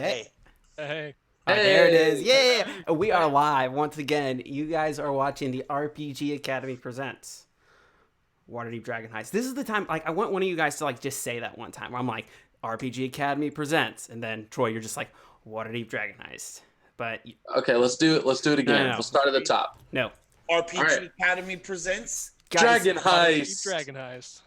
Hey. Hey. All right, there it is. Yeah, we are live once again. You guys are watching the RPG Academy presents Waterdeep Dragon Heist. This is the time. Like, I want one of you guys to just say that one time. Where I'm like, RPG Academy presents, and then Troy, you're just like Waterdeep Dragon Heist. But Okay, let's do it. Let's do it again. No. We'll start at the top. no, All RPG right. Academy presents. guys, Dragon Waterdeep Heist. Dragon Heist.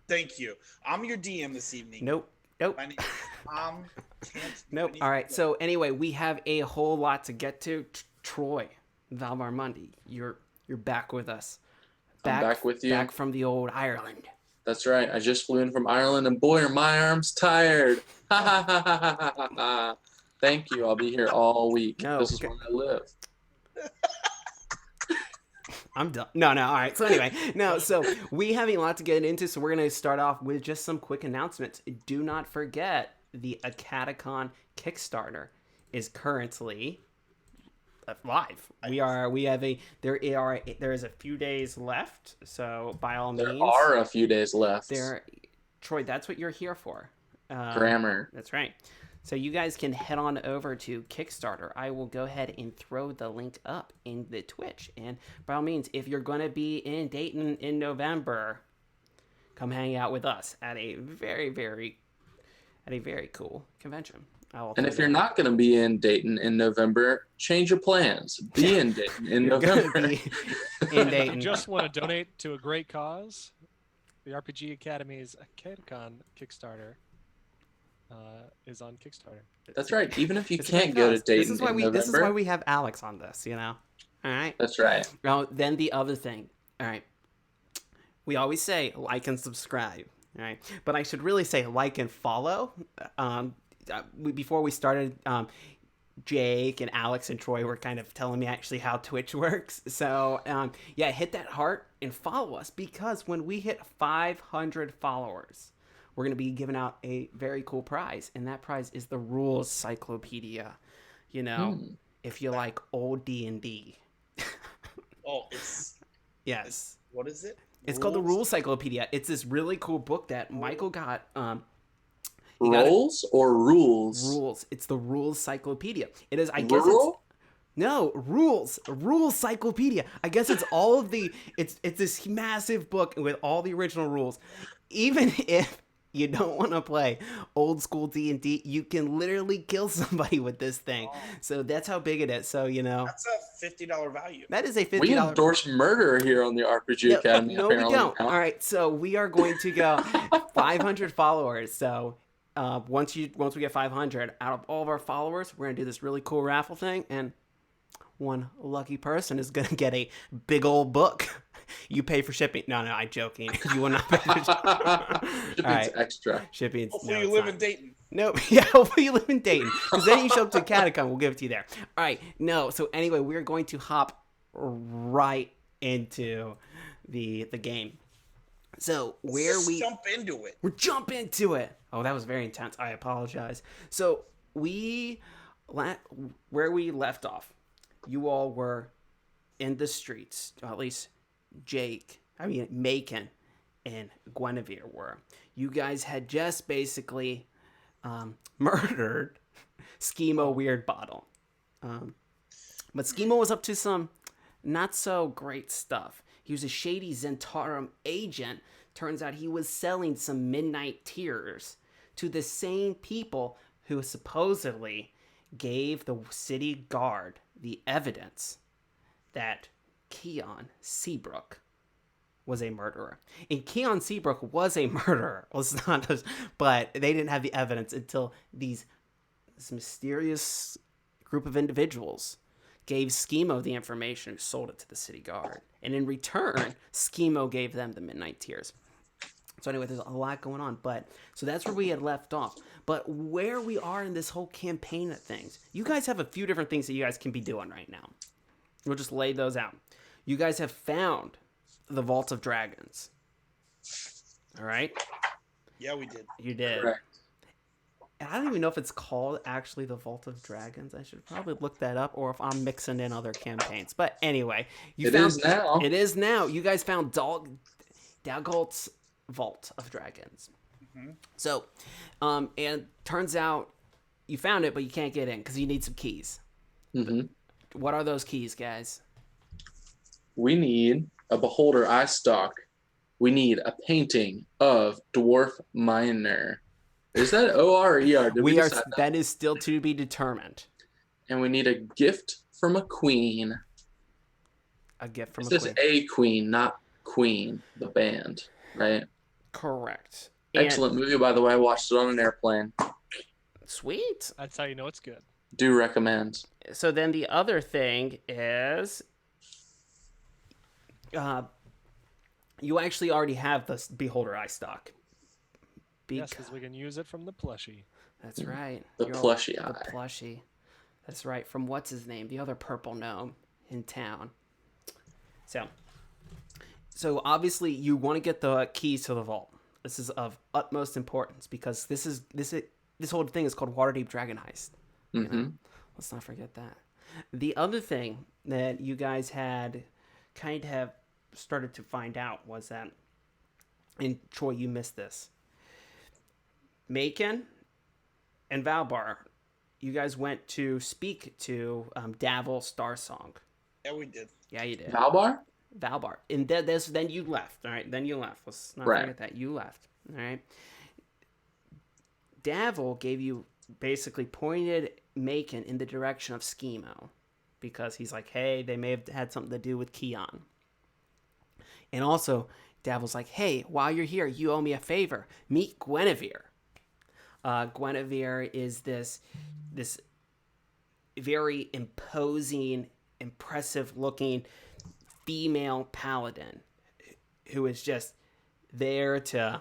Thank you. I'm your DM this evening. Nope. My name Can't do Nope. anything. All right. So anyway, we have a whole lot to get to. Troy, Valmarmundi, you're back with us. I'm back with you. Back from the old Ireland. That's right. I just flew in from Ireland, and boy, are my arms tired. Ha ha ha ha ha ha ha. Thank you. I'll be here all week. No, This is okay. where I live. I'm done. No. All right. So anyway, so we have a lot to get into. So we're going to start off with just some quick announcements. Do not forget the AcadeCon Kickstarter is currently live. There is a few days left. So by all means, There are a few days left. Troy, that's what you're here for. Grammar. That's right. So you guys can head on over to Kickstarter. I will go ahead and throw the link up in the Twitch. And by all means, if you're going to be in Dayton in November, come hang out with us at a very, very cool convention. And if you're not going to be in Dayton in November, change your plans. Be in Dayton in You're gonna November. be in If Dayton. you just want to donate to a great cause, the RPG Academy's AcadeCon Kickstarter is on Kickstarter. That's right. Even if you It's can't a go to cause. Dayton This is why in we. November. This is why we have Alex on this. All right. That's right. Now, then the other thing. All right. We always say like and subscribe. All right. But I should really say like and follow. Before we started, Jake and Alex and Troy were kind of telling me actually how Twitch works. So, hit that heart and follow us, because when we hit 500 followers, we're going to be giving out a very cool prize. And that prize is the Rules Cyclopedia. If you like old D&D. Oh, it's Yes. what is it? It's called the Rules Cyclopedia. It's this really cool book that Michael got. Rolls or rules? Rules. It's the Rules Cyclopedia. It is. I guess Rural? no rules. Rules Cyclopedia. I guess it's all of the. It's this massive book with all the original rules. Even if you don't want to play old school D&D, you can literally kill somebody with this thing. So that's how big it is. So That's a $50 value. that is a $50. We endorse murder here on the RPG Academy. No, we apparently don't. now. All right, so we are going to go 500 followers. So once we get 500, out of all of our followers, we're gonna do this really cool raffle thing, and one lucky person is gonna get a big old book. You pay for shipping. No, I'm joking. You will not pay for shipping. Shipping's All right. extra. Shipping. Hopefully No, you it's live not. in Dayton. Nope. Yeah, hopefully you live in Dayton. Because then you show up to AcadeCon, we'll give it to you there. All right. No. So anyway, we're going to hop right into the game. So Let's just jump into it. we'll jump into it. Oh, that was very intense. I apologize. So where we left off, you all were in the streets, or at least Macon and Guinevere were. You guys had just basically murdered Schemo Weirdbottle. But Schemo was up to some not so great stuff. He was a shady Zentarum agent. Turns out he was selling some midnight tears to the same people who supposedly gave the city guard the evidence that Keon Seabrook was a murderer. And Keon Seabrook was a murderer. But they didn't have the evidence until this mysterious group of individuals gave Schemo the information, who sold it to the city guard. And in return, Schemo gave them the midnight tears. So anyway, there's a lot going on. So that's where we had left off. But where we are in this whole campaign of things, you guys have a few different things that you guys can be doing right now. We'll just lay those out. You guys have found the Vault of Dragons. All right? Yeah, we did. You did. Correct. And I don't even know if it's called actually the Vault of Dragons. I should probably look that up, or if I'm mixing in other campaigns. But anyway, It is now. It is now. You guys found Dagolt's Vault of Dragons. So, and turns out you found it, but you can't get in because you need some keys. hmm What are those keys, guys? We need a beholder eye stalk. We need a painting of Dwarf Miner. Is that O-R or E-R? Did we We are. decide that? That is still to be determined. And we need a gift from a queen. A gift from It a says queen. a queen, not Queen, the band, right? Correct. And Excellent movie, by the way. I watched it on an airplane. sweet. That's how you know it's good. Do recommend. So then the other thing is, you actually already have this beholder eye stock. Yes, because we can use it from the plushie. That's right. The plushie The eye. plushie. That's right. From what's his name? The other purple gnome in town. So obviously you want to get the keys to the vault. This is of utmost importance because this whole thing is called Waterdeep Dragon Heist. You know? Let's not forget that. The other thing that you guys had kind of have started to find out was that, and Troy, you missed this. Macon and Valbar, you guys went to speak to Davil Starsong. Yeah, we did. Yeah, you did. Valbar? Valbar. And then you left. All right. Then you left. Let's not forget that. You left. All right. Davil basically pointed Macon in the direction of Schemo because he's like, hey, they may have had something to do with Keon. And also, Davil's like, hey, while you're here, you owe me a favor. Meet Guinevere. Guinevere is this very imposing, impressive-looking female paladin who is just there to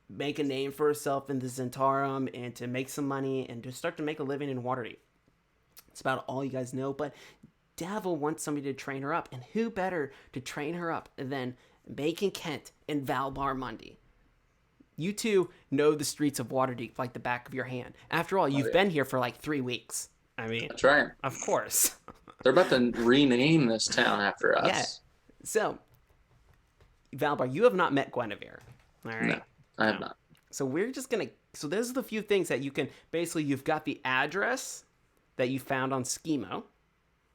make a name for herself in the Zentarum and to make some money and to start to make a living in Waterdeep. It's about all you guys know, but Davil wants somebody to train her up, and who better to train her up than Macon Kent and Valbar Mundy? You two know the streets of Waterdeep like the back of your hand. After all, you've been here for like 3 weeks. I mean, That's right. of course. They're about to rename this town after us. Yeah. So, Valbar, you have not met Guinevere. All right? No, I have not. So we're just going to... So those are the few things that you can... Basically, you've got the address that you found on Schemo. All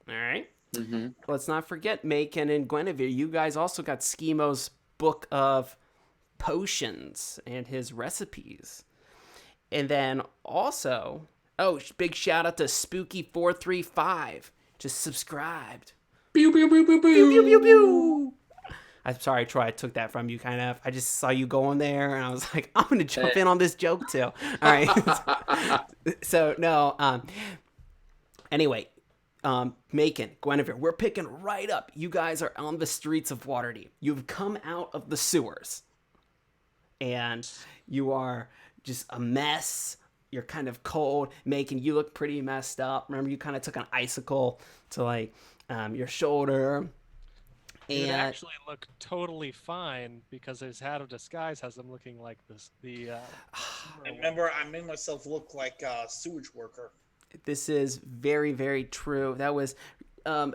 right? Mm-hmm. Let's not forget Macon and Guinevere. You guys also got Schemo's book of potions and his recipes. And then also... Oh, big shout out to Spooky435. Just subscribed. Pew, pew, pew, pew, pew. Pew, pew, pew, pew. I'm sorry, Troy. I took that from you, kind of. I just saw you going there, and I was like, I'm going to jump in on this joke, too. All right. So, no. Anyway, Macon, Guinevere, we're picking right up. You guys are on the streets of Waterdeep. You've come out of the sewers. And you are just a mess. You're kind of cold. Macon, you look pretty messed up. Remember, you kind of took an icicle to, like, your shoulder. It And actually look totally fine because his hat of disguise has him looking like this. I remember I made myself look like a sewage worker. this is very, very true. That was, you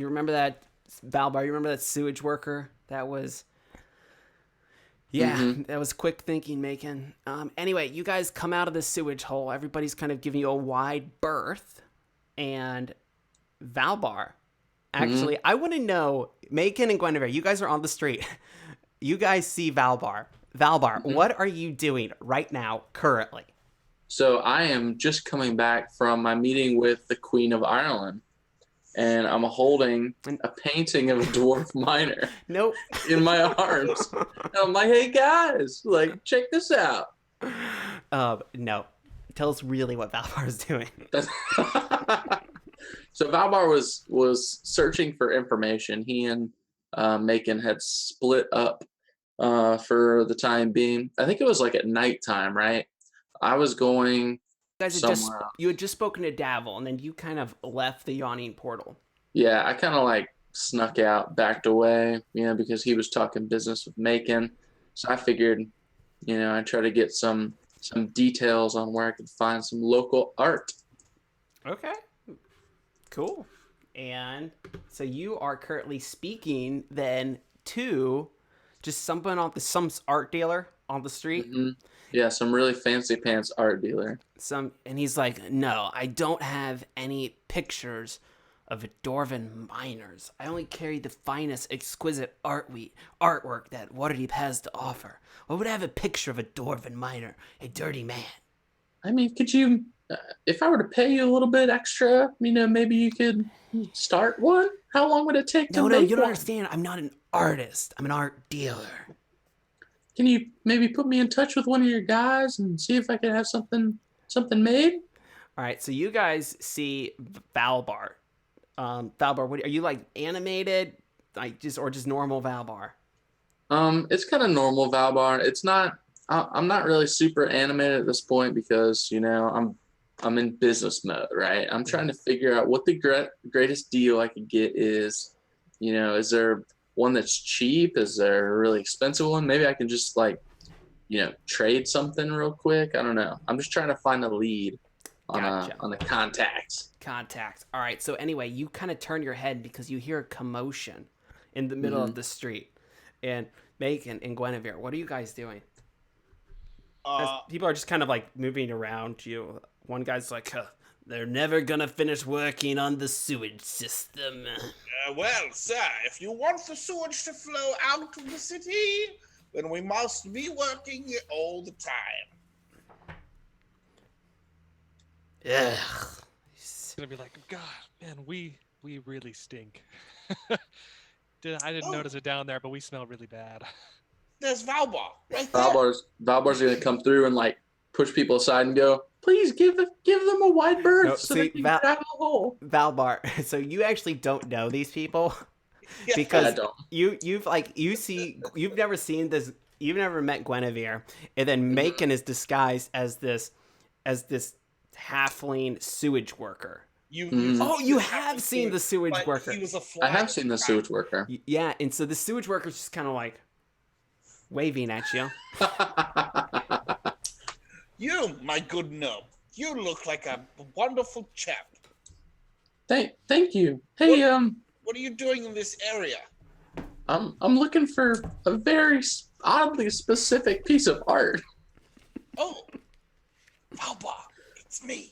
remember that, Valbar, you remember that sewage worker? That was, yeah, that was quick thinking, Macon. Anyway, you guys come out of the sewage hole. Everybody's kind of giving you a wide berth. And Valbar, actually, I want to know, Macon and Guinevere, you guys are on the street. You guys see Valbar. Valbar, what are you doing right now, currently? So I am just coming back from my meeting with the Queen of Ireland, and I'm holding a painting of a dwarf miner Nope. in my arms. And I'm like, hey guys, like, check this out. No. Tell us really what Valbar is doing. So Valbar was searching for information. He and Macon had split up for the time being. I think it was like at nighttime, right? I was going You guys somewhere else. you had just spoken to Davil, and then you kind of left the yawning portal. Yeah, I kind of like snuck out, backed away, because he was talking business with Macon. So I figured, I'd try to get some details on where I could find some local art. Okay. Cool. And so you are currently speaking then to just some art dealer on the street. Yeah, some really fancy pants art dealer. And he's like, no, I don't have any pictures of dwarven miners. I only carry the finest, exquisite artwork that Waterdeep has to offer. Why would I have a picture of a dwarven miner, a dirty man? I mean, could you, if I were to pay you a little bit extra, maybe you could start one? How long would it take to No, make you don't one? understand. I'm not an artist. I'm an art dealer. Can you maybe put me in touch with one of your guys and see if I could have something made? All right, so you guys see Valbar. Valbar, are you like animated, like just normal Valbar? It's kind of normal Valbar. It's not. I'm not really super animated at this point because I'm in business mode, right? I'm trying to figure out what the greatest deal I could get is. Is there one that's cheap? Is there a really expensive one? Maybe I can just trade something real quick. I don't know. I'm just trying to find a lead on Gotcha. a contact. All right, so anyway, you kind of turn your head because you hear a commotion in the middle of the street. And Macon and Guinevere, what are you guys doing? As people are just kind of like moving around you. One guy's like, they're never gonna finish working on the sewage system. Well, sir, if you want the sewage to flow out of the city, then we must be working all the time. Ugh. It's gonna be like, God, man, we really stink. I didn't notice it down there, but we smell really bad. There's Valbar right there. Valbar's gonna come through and push people aside and go, please give them a wide berth No, so see, they can get out of the hole. Valbar, so you actually don't know these people Yeah. because I don't. you've never seen this. You've never met Guinevere, and then Macon is disguised as this halfling sewage worker. You have seen the sewage worker. He was a fly. I have seen the sewage worker. Yeah, and so the sewage worker's just kind of like waving at you. You, my good gnome, you look like a wonderful chap. Thank you. Hey, What are you doing in this area? I'm looking for a very oddly specific piece of art. Oh, Valbar, it's me.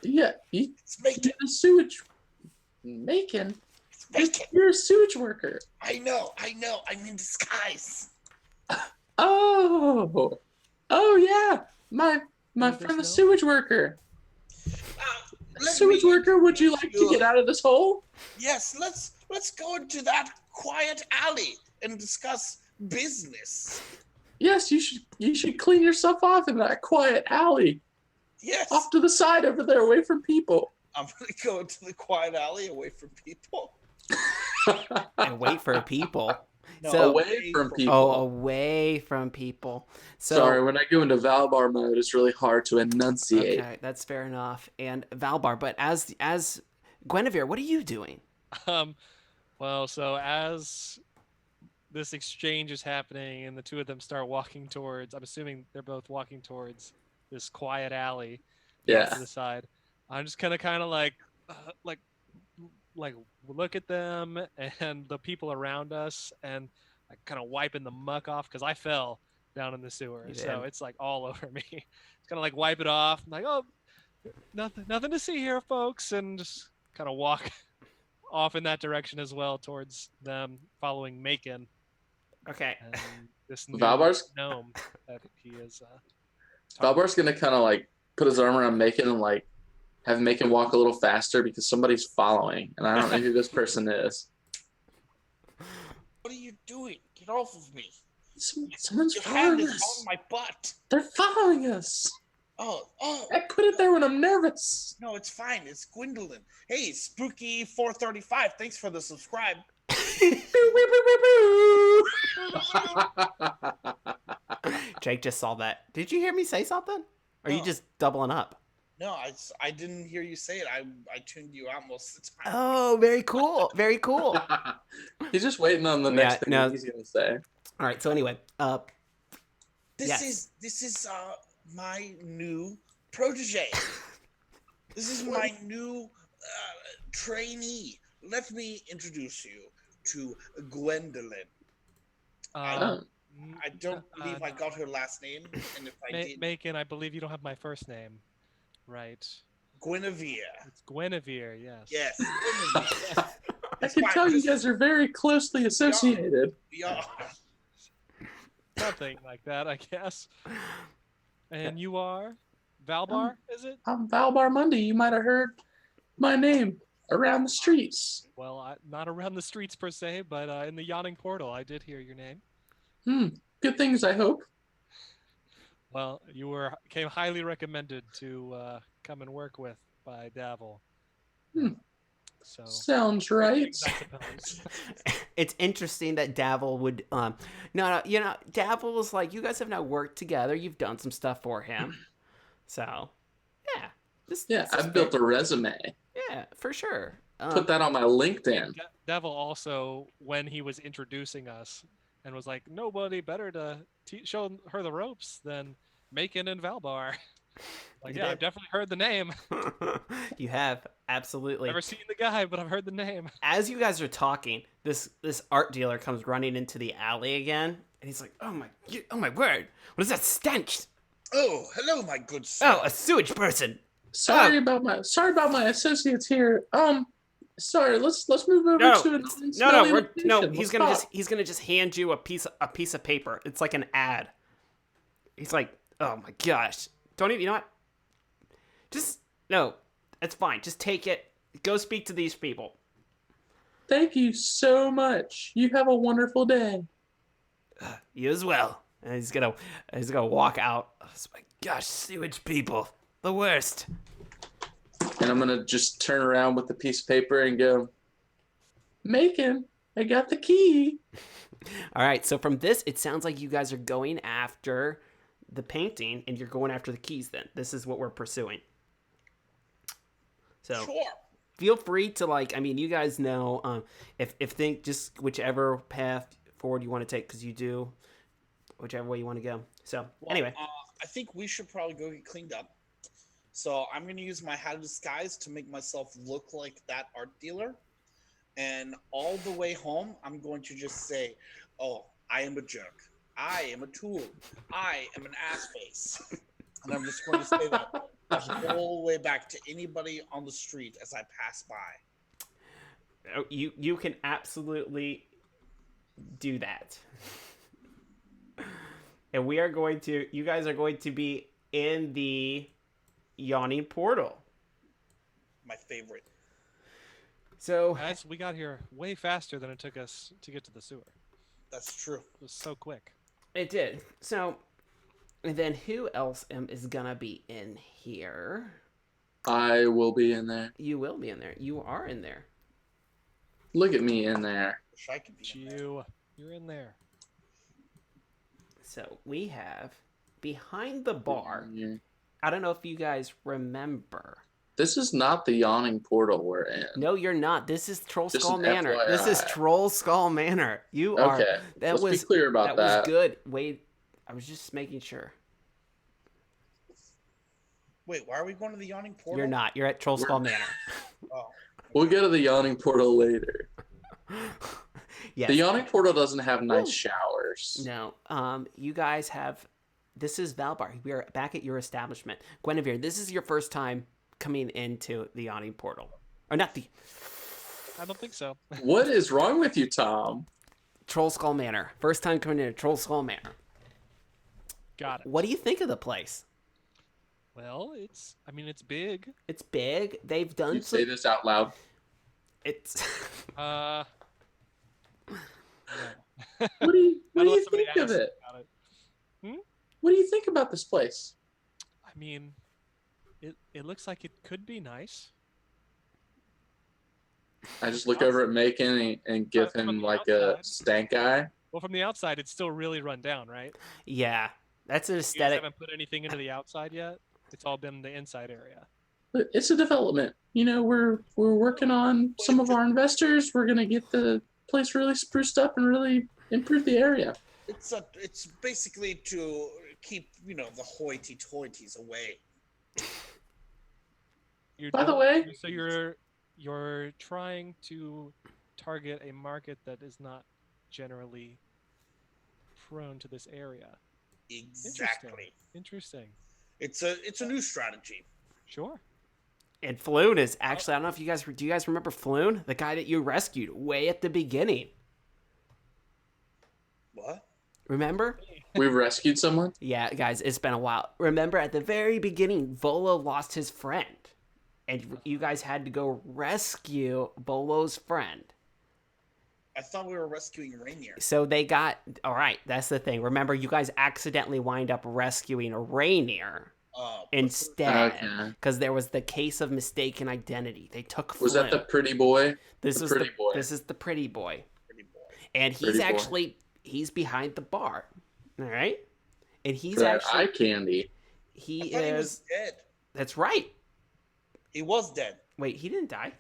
Yeah, It's Macon. the sewage. Macon? It's Macon. You're a sewage worker. I know. I'm in disguise. Oh yeah. My There's friend, the no- sewage worker. Let Sewage me worker, would you like to introduce get out of this hole? Yes, let's go into that quiet alley and discuss business. Yes, you should clean yourself off in that quiet alley. Yes, Off to the side over there, away from people. I'm gonna go into the quiet alley away from people. And wait for people. No, So- Away from people. Oh, away from people. So, Sorry, when I go into Valbar mode, it's really hard to enunciate. okay, that's fair enough. And Valbar, but as Guinevere, what are you doing? Well, so as this exchange is happening and the two of them start walking towards, I'm assuming they're both walking towards this quiet alley Yeah. to the side. I'm just kind of like look at them and the people around us and like kind of wiping the muck off because I fell down in the sewer, You so did. it's like all over me. It's kind of like wipe it off. I'm like, oh, nothing to see here, folks, and just kind of walk off in that direction as well towards them, following Macon Okay. and this new Valbar's- gnome that he is. Valbar's gonna kind of put his arm around Macon and have Macon walk a little faster because somebody's following, and I don't know who this person is. What are you doing? Get off of me! Someone's Your hand following is us. on my butt. They're following us. Oh, I put it there when I'm nervous. no, it's fine. It's Gwendolyn. Hey, Spooky 435. Thanks for the subscribe. Jake just saw that. Did you hear me say something? Or are you No. just doubling up? No, I didn't hear you say it. I tuned you out most of the time. Oh, very cool. Very cool. He's just waiting on the next thing no. he's gonna say. All right. So anyway, This Yes. is my new protege. This is my new trainee. Let me introduce you to Gwendolyn. Uh, I don't believe I got her last name, and if I did, Macon, I believe you don't have my first name. Right. Guinevere. It's Guinevere, yes. Yes, Guinevere. I can tell you guys are very closely associated. Yeah. Something like that, I guess. And you are? Valbar, is it? I'm Valbar Mundi. You might have heard my name around the streets. Well, not around the streets per se, but in the Yawning Portal, I did hear your name. Good things, I hope. Well, you came highly recommended to come and work with by Davil. So Sounds right. It's interesting that Davil would Davil was like, you guys have now worked together, you've done some stuff for him, so I've built a resume. Yeah, for sure. Put that on my LinkedIn. Davil also, when he was introducing us and was like, nobody better to show her the ropes than Macon and Valbar. Like, yeah, I've definitely heard the name. You have, absolutely. Never seen the guy, but I've heard the name. As you guys are talking, this art dealer comes running into the alley again, and he's like, "Oh my word! What is that stench? Oh, hello, my good sir. Oh, a sewage person. Sorry about my associates here. Sorry. Let's move over to an No. He's gonna just hand you a piece of paper. It's like an ad. He's like, "Oh my gosh! Don't even. You know what? Just no. It's fine. Just take it. Go speak to these people." Thank you so much. You have a wonderful day. You as well. And he's gonna walk out. Oh my gosh, sewage people, the worst. And I'm gonna just turn around with the piece of paper and go, Macon, I got the key. All right. So from this, it sounds like you guys are going after the painting, and you're going after the keys. Then this is what we're pursuing. So Sure. feel free to you guys know, if think just whichever path forward you want to take, because you do, whichever way you want to go. So anyway, I think we should probably go get cleaned up. So I'm going to use my hat of disguise to make myself look like that art dealer. And all the way home, I'm going to just say, "Oh, I am a jerk. I am a tool. I am an ass face." And I'm just going to say that the whole way back to anybody on the street as I pass by. you can absolutely do that. And you guys are going to be in the Yawning Portal. My favorite. So Guys, we got here way faster than it took us to get to the sewer. That's true. It was so quick. it did. So, and then who else is gonna be in here? I will be in there. You will be in there. You are in there. Look at me in there. Wish I could be in there. You're in there. So we have behind the bar. Yeah. I don't know if you guys remember. This is not the Yawning Portal we're in. No, you're not. This is Troll Just Skull an Manor. FYI. This is Troll Skull Manor. You are. Okay. That Let's be clear about that. was good. Wait, I was just making sure. Wait, why are we going to the Yawning Portal? You're not. You're at Troll Skull Manor. Oh. We'll go to the Yawning Portal later. Yes. The Yawning Portal doesn't have nice showers. No. You guys have. This is Valbar. We are back at your establishment, Guinevere. This is your first time coming into the Yawning Portal, or not the I don't think so. What is wrong with you, Tom? Troll Skull Manor. First time coming into Troll Skull Manor. Got it. What do you think of the place? Well, it's big. It's big. They've done You say this out loud. It's. No. What do you Unless somebody think of asks it? about it. What do you think about this place? I mean, it looks like it could be nice. I just look over at Macon and give From him the like a outside. stank eye. Well, from the outside, it's still really run down, right? Yeah, that's an You guys aesthetic. haven't put anything into the outside yet. It's all been the inside area. But it's a development. You know, we're working on some of our investors. We're gonna get the place really spruced up and really improve the area. It's basically to keep the hoity-toities away. By the way- so you're trying to target a market that is not generally prone to this area. Exactly. Interesting. It's a new strategy. Sure. And Floon is actually, I don't know if do you guys remember Floon? The guy that you rescued way at the beginning. What? Remember? We rescued someone. Yeah, guys, it's been a while. Remember at the very beginning, Volo lost his friend. And you guys had to go rescue Volo's friend. I thought we were rescuing Rainier. So they got, all right, that's the thing. Remember, you guys accidentally wind up rescuing Rainier instead. Because there was the case of mistaken identity. They took Flynn. Was that the pretty boy? This is the pretty boy. Pretty boy. And he's behind the bar. All right? And he's For that actually eye candy. He was dead. That's right. He was dead. Wait, he didn't die?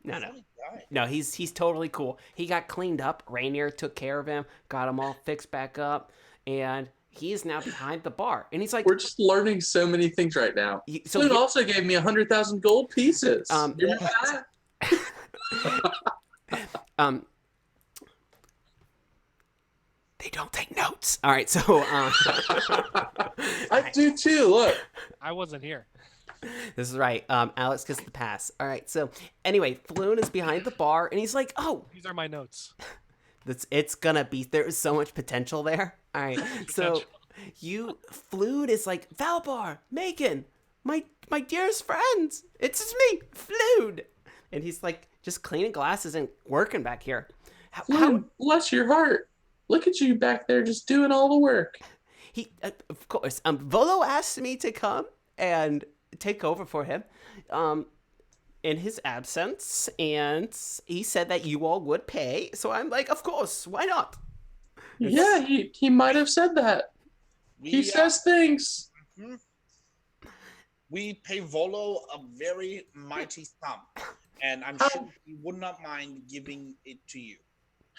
I No. thought he died. No, he's totally cool. He got cleaned up. Rainier took care of him, got him all fixed back up, and he is now behind the bar. And he's like, We're just learning so many things right now. So Dude also gave me 100,000 gold pieces. You remember that? They don't take notes. All right, so I do too. Look, I wasn't here. this is right. Alex gets the pass. All right, so anyway, Floon is behind the bar, and he's like, "Oh, These are my notes. it's gonna be. There is so much potential there." All right, so Floon is like, "Valbar, Macon, my dearest friends, it's just me, Floon," and he's like just cleaning glasses and working back here. Flynn, bless your heart. Look at you back there, just doing all the work. He, of course, Volo asked me to come and take over for him, in his absence, and he said that you all would pay. So I'm like, of course, why not? Yeah, he might have said that. He says things. Mm-hmm. We pay Volo a very mighty sum, and I'm sure he would not mind giving it to you.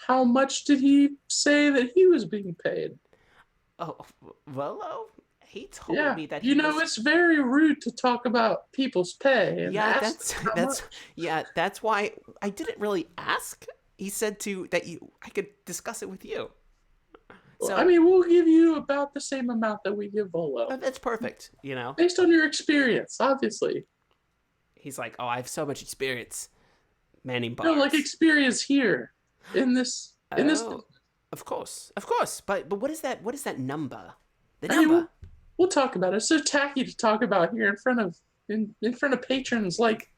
How much did he say that he was being paid? Oh, Volo? He told me that it's very rude to talk about people's pay. And that's why I didn't really ask. He said I could discuss it with you. So I mean, we'll give you about the same amount that we give Volo. That's perfect, Based on your experience, obviously. He's like, oh, I have so much experience manning bars. No, like experience here in this. Of course. But what is that? What is that number? The I mean, number. We'll talk about it. It's so tacky to talk about here in front of patrons. Like,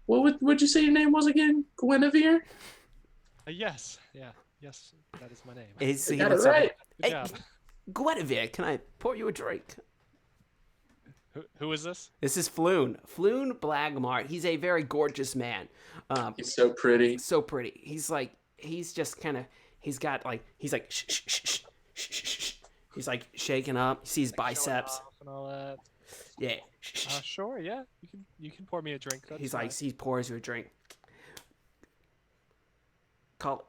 would you say your name was again? Guinevere? Yes. Yeah. Yes, that is my name. You got it right. Good job. Guinevere, can I pour you a drink? Who is this? This is Floon. Floon Blagmart. He's a very gorgeous man. He's so pretty. So pretty. He's like he's like shh, shh, shh, shh, shh, shh, shh. He's like shaking up. You see his biceps and all that. Yeah. Sure. Yeah. You can pour me a drink. That's He's fine. like he pours you a drink.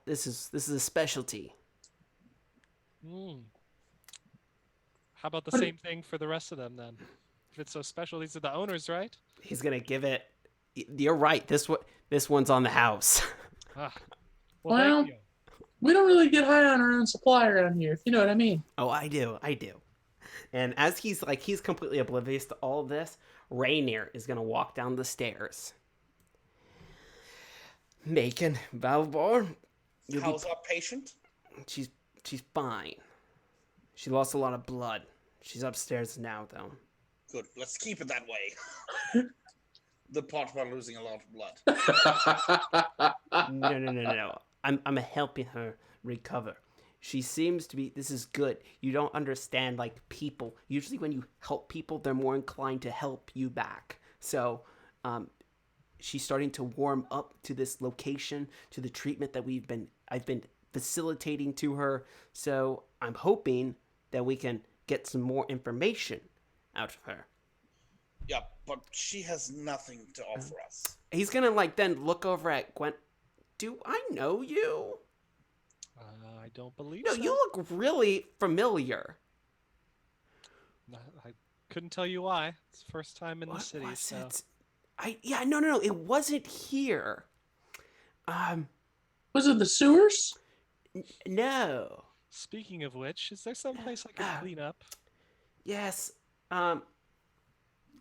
This is a specialty. How about the same thing for the rest of them then? If it's so special, these are the owners, right? He's gonna give it. You're right. This one's on the house. Well, thank you. We don't really get high on our own supply around here, if you know what I mean. Oh, I do. And as he's completely oblivious to all of this, Rainier is gonna walk down our How's our patient? She's fine. She lost a lot of blood. She's upstairs now, though. Good. Let's keep it that way. The part about losing a lot of blood. No. I'm helping her recover. She seems to be. This is good. You don't understand, like, people. Usually, when you help people, they're more inclined to help you back. So, she's starting to warm up to this location, to the treatment that I've been facilitating to her. So I'm hoping that we can get some more information out of her. Yeah, but she has nothing to offer us. He's gonna then look over at Gwen. Do I know you? I don't believe No, so. you look really familiar. I couldn't tell you why. It's the first time in the city. Was So. it? No. It wasn't here. Was it the sewers? No. Speaking of which, is there some place I could clean up? Yes. Um.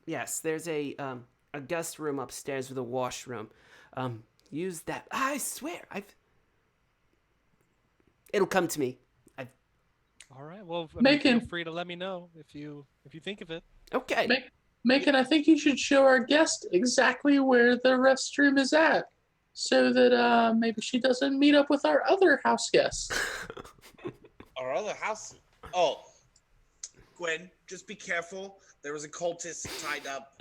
Yes. There's a guest room upstairs with a washroom. Use that. I swear. I've. It'll come to me. I've. All right. Well, I mean, feel Macon, free to let me know if you think of it. Okay. Mac- Macon, I think you should show our guest exactly where the restroom is at, so that maybe she doesn't meet up with our other house guests. Our other house. Oh, Gwen, just be careful. There was a cultist tied up,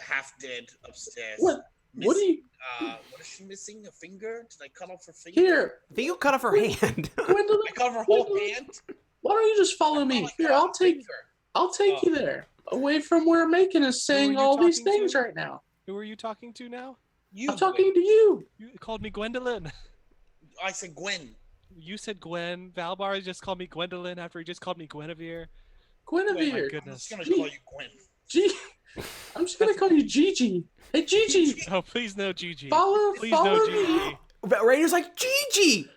half dead upstairs. What? What do you? What is she missing? A finger? Did I cut off her finger? Here, I think you cut off her hand. Gwendolyn. I cut off her whole Gwendolyn, hand. why don't you just follow me? I Here, cut I'll off her take. finger. I'll take you there, away from where Macon is saying you all these talking things to? right now. Who are you talking to now? You. I'm talking to you. You called me Gwendolyn. I said Gwen. You said Gwen. Valbar just called me Gwendolyn after he just called me Guinevere. Gwen, Guinevere. I'm Goodness. just gonna call you Gwen. G. I'm just gonna call you Gigi. Hey, Gigi, Oh, please no, Gigi. Please follow no, me. Gigi. Rainer's like, Gigi!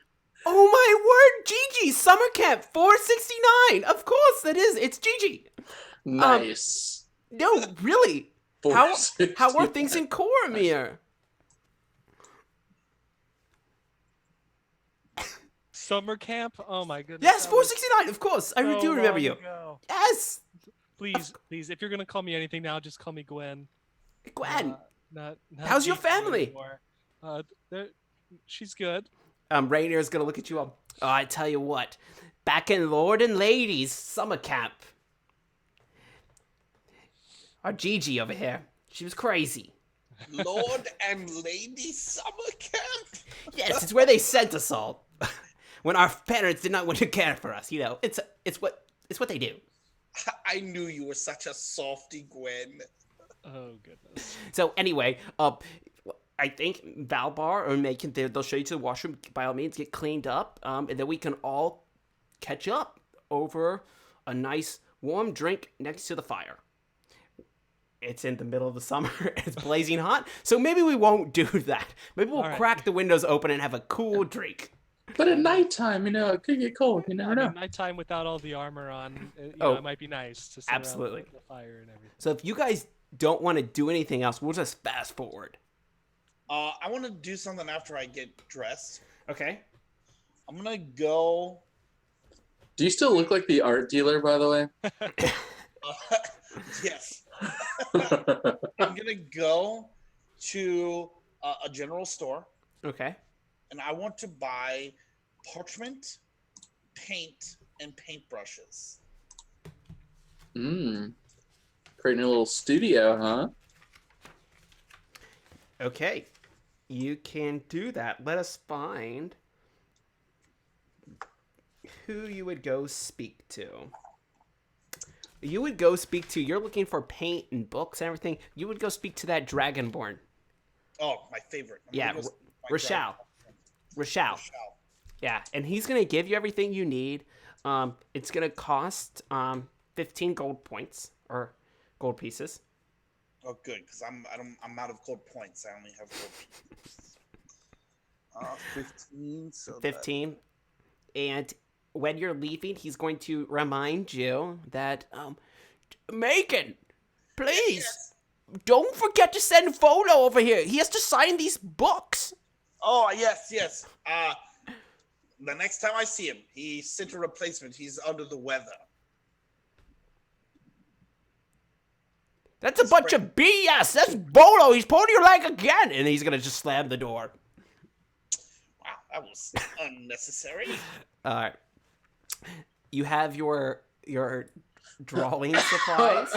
Oh my word, Gigi! Summer camp 469! Of course it is, it's Gigi! Nice. No, really! How are 469. things in Coromir? Summer camp? Oh my goodness. Yes, that was 469, of course! I so do remember long you. ago. Yes! Please, if you're gonna call me anything now, just call me Gwen. Gwen! Not How's your Gigi family? anymore. She's good. Rainer's gonna look at you all. Oh, I tell you what. Back in Lord and Ladies summer camp. Our Gigi over here. She was crazy. Lord and Lady Summer Camp. Yes, it's where they sent us all. When our parents did not want to care for us, you know. It's what they do. I knew you were such a softy, Gwen. Oh goodness. So anyway, I think Valbar or Macon, they'll show you to the washroom. By all means, get cleaned up, and then we can all catch up over a nice warm drink next to the fire. It's in the middle of the summer. It's blazing hot, so maybe we won't do that. Maybe we'll All right. crack the windows open and have a cool drink. But at nighttime, it could get cold. You never I know. mean, nighttime without all the armor on, it might be nice to sit Absolutely. around the fire and everything. So if you guys don't want to do anything else, we'll just fast forward. I want to do something after I get dressed. Okay. I'm gonna go. Do you still look like the art dealer, by the way? Yes. I'm gonna go to a general store, Okay. and I want to buy parchment, paint, and paintbrushes. Creating a little studio, huh? Okay. You can do that. Let us find who you would go speak to. You're looking for paint and books and everything. You would go speak to that Dragonborn. Oh, my favorite. I'm Yeah, gonna go see my Rochelle. dragon. Rochelle. Yeah, and he's going to give you everything you need. It's going to cost 15 gold points or gold pieces. Oh, good, because I'm out of gold points. I only have gold pieces. 15. So 15. And when you're leaving, he's going to remind you that, Macon, please, Yes. don't forget to send Photo over here. He has to sign these books. Oh, yes. The next time I see him, he sent a replacement. He's under the weather. That's a bunch of BS. That's Bolo. He's pulling your leg again. And he's going to just slam the door. Wow, that was unnecessary. All right. You have your drawing supplies.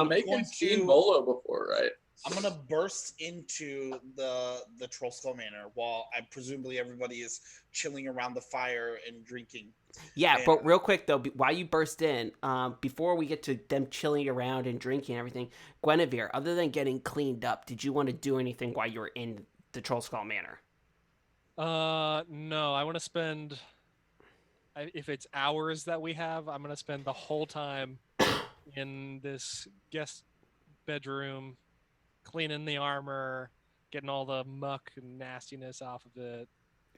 Making going seen to- Bolo before, right? I'm gonna burst into the Troll Skull Manor while presumably everybody is chilling around the fire and drinking. Yeah, And- but real quick though, while you burst in, before we get to them chilling around and drinking and everything, Guinevere, other than getting cleaned up, did you want to do anything while you were in the Troll Skull Manor? No, I want to spend. If it's hours that we have, I'm gonna spend the whole time in this guest bedroom, cleaning the armor, getting all the muck and nastiness off of it.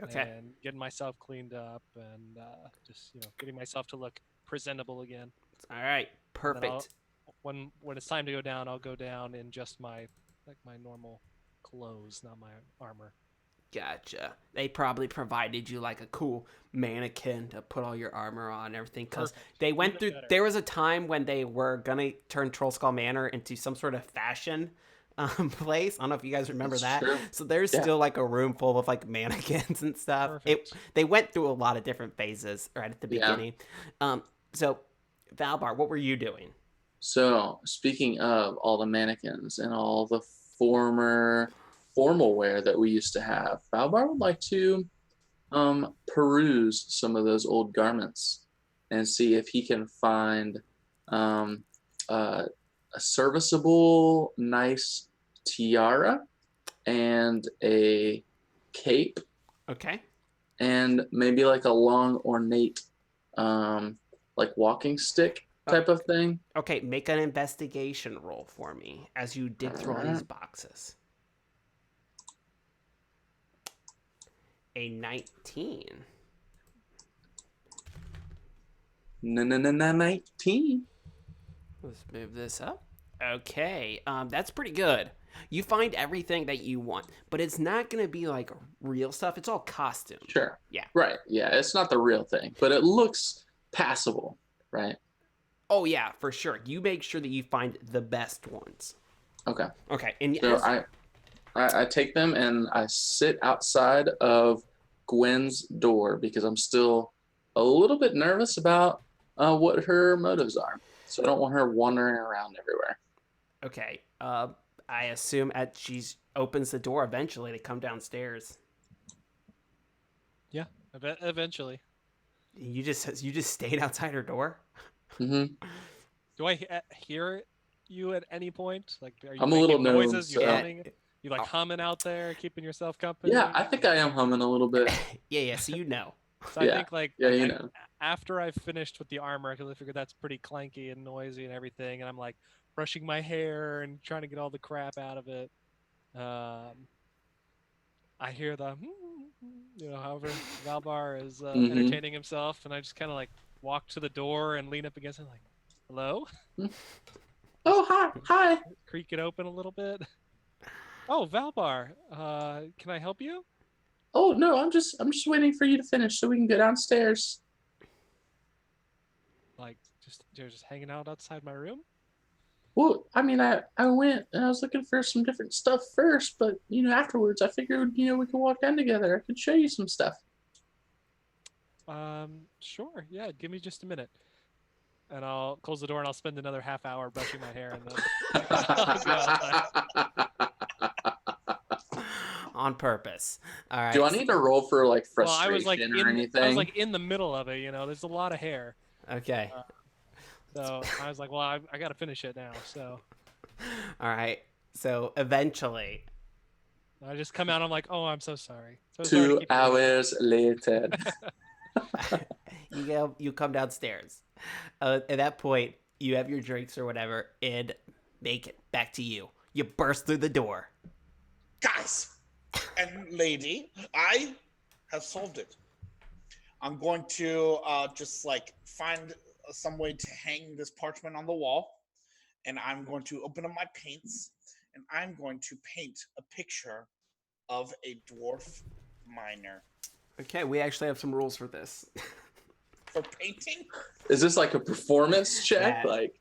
Okay. and getting myself cleaned up and just getting myself to look presentable again. All right. And then Perfect. when it's time to go down, I'll go down in just my normal clothes, not my armor. Gotcha. They probably provided you like a cool mannequin to put all your armor on and everything. Because Perfect. they went Even through. better. There was a time when they were gonna turn Trollskull Manor into some sort of fashion place. I don't know if you guys remember That's that. true. So there's Yeah. still like a room full of like mannequins and stuff. Perfect. They went through a lot of different phases right at the Yeah. beginning. So Valbar, what were you doing? So, speaking of all the mannequins and all the formal wear that we used to have, Valbar would like to peruse some of those old garments and see if he can find um, a serviceable, nice tiara and a cape Okay. and maybe like a long, ornate, like walking stick type of thing. Okay, make an investigation roll for me as you dig through all these boxes. A 19. 19. Let's move this up. Okay, that's pretty good. You find everything that you want, but it's not going to be like real stuff. It's all costume. Sure. Yeah. Right. Yeah. It's not the real thing, but it looks passable. Right. Oh, yeah, for sure. You make sure that you find the best ones. Okay. Okay, and So I take them and I sit outside of Gwen's door because I'm still a little bit nervous about what her motives are. So I don't want her wandering around everywhere. Okay, I assume as she opens the door, eventually they come downstairs. Yeah, eventually. You just stayed outside her door? Mm-hmm. Do I hear you at any point? Like, are you I'm a making little noises? gnome, You so- humming? You like humming out there, keeping yourself company? Yeah, I think I am humming a little bit. Yeah, so you know. So Yeah. I think like, Yeah, like you I- know. after I've finished with the armor, because I figured that's pretty clanky and noisy and everything, and I'm like brushing my hair and trying to get all the crap out of it. I hear the, however Valbar is Mhm. entertaining himself, and I just kind of like walk to the door and lean up against it, like, hello, Oh, hi. creak it open a little bit. Oh, Valbar, can I help you? Oh no, I'm just waiting for you to finish so we can go downstairs. Like, you're just hanging out outside my room? Well, I mean, I went and I was looking for some different stuff first, but afterwards I figured we could walk down together. I could show you some stuff. Sure. Yeah, give me just a minute. And I'll close the door and I'll spend another half hour brushing my hair and then I'll go outside. On purpose. All right. Do I need to roll for like Well, I frustration was or anything? I was like in the middle of it, there's a lot of hair. Okay. So I was like, well, I got to finish it now. So All right. So eventually, I just come out. I'm like, oh, I'm so sorry. So sorry to 2 keep you waiting." hours later. you come downstairs. At that point, you have your drinks or whatever, and make it back to you. You burst through the door. Guys and lady, I have solved it. I'm going to just like find some way to hang this parchment on the wall, and I'm going to open up my paints, and I'm going to paint a picture of a dwarf miner. Okay, we actually have some rules for this. For painting? Is this like a performance check? Yeah. Like,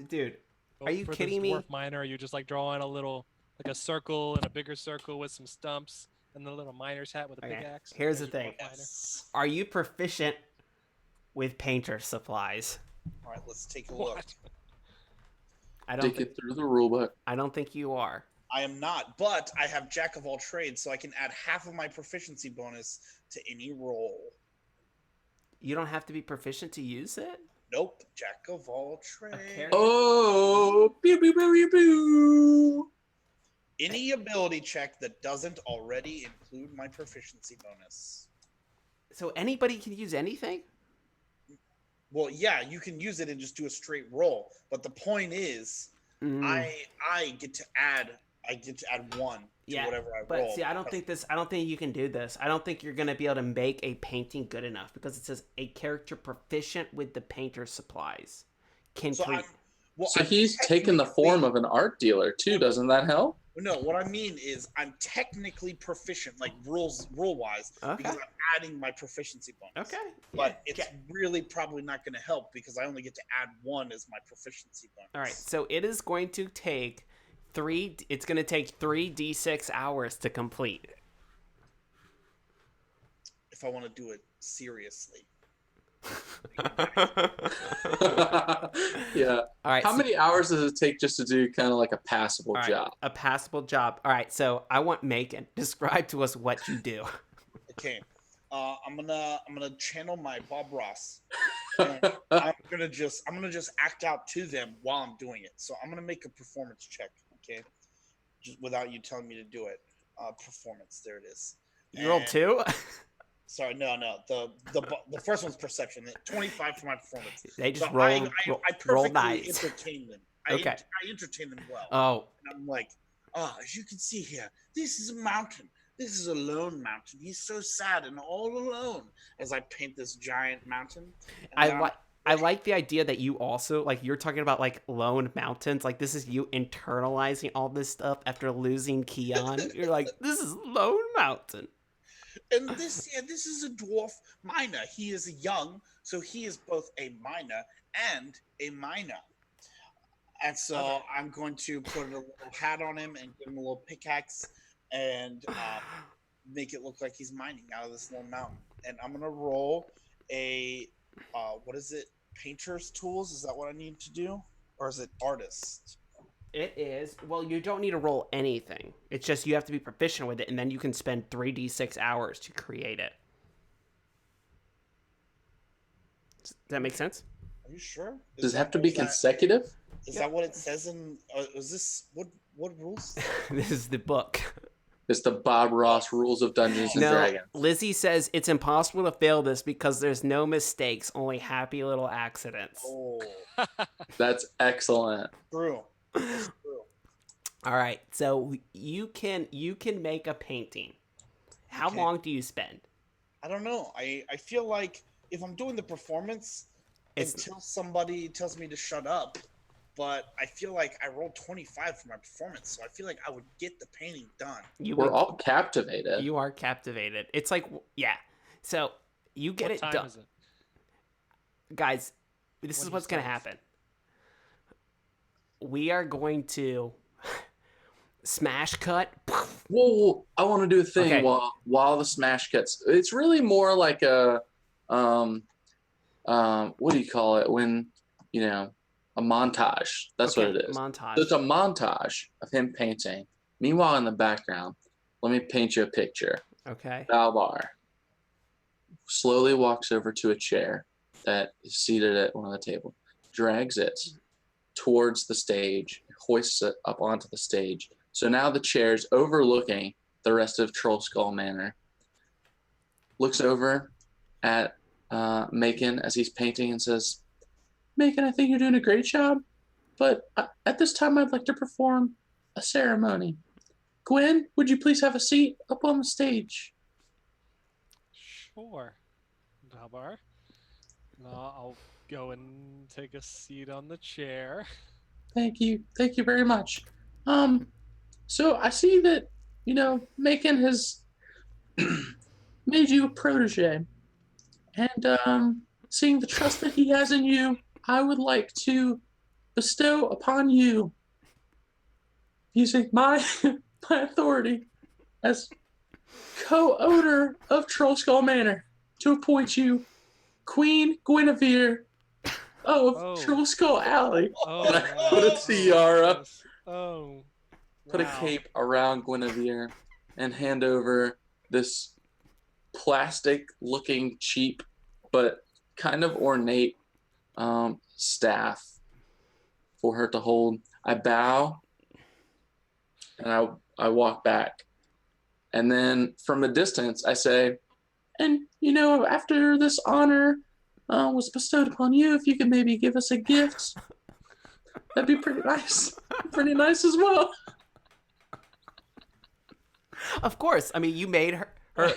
Dude, So Are you for kidding this me? dwarf miner, are you just like drawing a little, like a circle and a bigger circle with some stumps and the little miner's hat with a big Okay, axe? here's There's the your thing. dwarf miner. Yes. are you proficient with painter supplies? All right, let's take a look. What? I don't. dig it through the rule book. I don't think you are. I am not, but I have Jack of all trades, so I can add half of my proficiency bonus to any roll. You don't have to be proficient to use it. Nope, Jack of all trades. Okay. Oh, pew pew pew pew pew. Any ability check that doesn't already include my proficiency bonus. So anybody can use anything. Well, yeah, you can use it and just do a straight roll, but the point is, Mm. I get to add I get to add 1 to Yeah, whatever I but roll. see, I don't think you can do this. I don't think you're gonna be able to make a painting good enough because it says a character proficient with the painter's supplies can So create. So he's taken the form of an art dealer too. Doesn't that help? No, what I mean is I'm technically proficient, like rule wise, Okay. because I'm adding my proficiency bonus. Okay. But it's really probably not going to help because I only get to add 1 as my proficiency bonus. All right. So it is going to take 3. It's going to take 3d6 hours to complete. If I want to do it seriously. Yeah. All right. How many hours does it take just to do kind of like a passable All right, job? a passable job. All right. So I want Megan describe to us what you do. Okay. I'm gonna channel my Bob Ross. And I'm gonna just act out to them while I'm doing it. So I'm gonna make a performance check, okay? Just without you telling me to do it. Performance, there it is. You rolled 2. Sorry, no. The first one's perception. 25 for my performance. They just So roll I roll perfectly dice. entertain them. Okay. I entertain them well. Oh, And I'm like, as you can see here, this is a mountain. This is a lone mountain. He's so sad and all alone. As I paint this giant mountain. I like the idea that you also like you're talking about like lone mountains. Like this is you internalizing all this stuff after losing Keon. You're like, this is Lone Mountain. And this is a dwarf miner. He is young, so he is both a miner and a miner. And so I'm going to put a little hat on him and give him a little pickaxe and make it look like he's mining out of this little mountain. And I'm going to roll a, what is it? Painter's tools? Is that what I need to do? Or is it artist? It is. Well, you don't need to roll anything. It's just you have to be proficient with it, and then you can spend 3d6 hours to create it. Does that make sense? Are you sure? Does it have to be consecutive? Is that what it says in? Is this what rules? This is the book. It's the Bob Ross Rules of Dungeons and No, Dragons. Lizzie says it's impossible to fail this because there's no mistakes, only happy little accidents. Oh, That's excellent. true. That's true. All right, so you can make a painting. How Okay. long do you spend? I don't know. I feel like if I'm doing the performance until somebody tells me to shut up, but I feel like I rolled 25 for my performance, so I feel like I would get the painting done. We're all captivated. You are captivated. It's like, yeah. So you get What it time done. is it? Guys, this When is do what's you going to start? happen. We are going to smash cut. Whoa, I want to do a thing Okay. while the smash cuts. It's really more like a what do you call it when a montage. That's what it is. Montage. So it's a montage of him painting. Meanwhile, in the background, let me paint you a picture. Okay. Valbar slowly walks over to a chair that is seated at one of the tables, drags it towards the stage, hoists it up onto the stage. So now the chair's overlooking the rest of Troll Skull Manor. Looks over at Macon as he's painting and says, Macon, I think you're doing a great job, but at this time I'd like to perform a ceremony. Gwen, would you please have a seat up on the stage? Sure, Dalbar. I'll go and take a seat on the chair. Thank you very much. So I see that Macon has made you a protege, and seeing the trust that he has in you, I would like to bestow upon you, using my authority as co-owner of Troll Skull Manor, to appoint you Queen Guinevere of Troll Skull Alley. Oh, And I put a tiara. yes. Oh, Put a wow. cape around Guinevere and hand over this plastic-looking, cheap, but kind of ornate staff for her to hold. I bow and I walk back. And then from a distance, I say, and after this honor was bestowed upon you, if you could maybe give us a gift, that'd be pretty nice. Pretty nice as well. Of course. I mean, you made her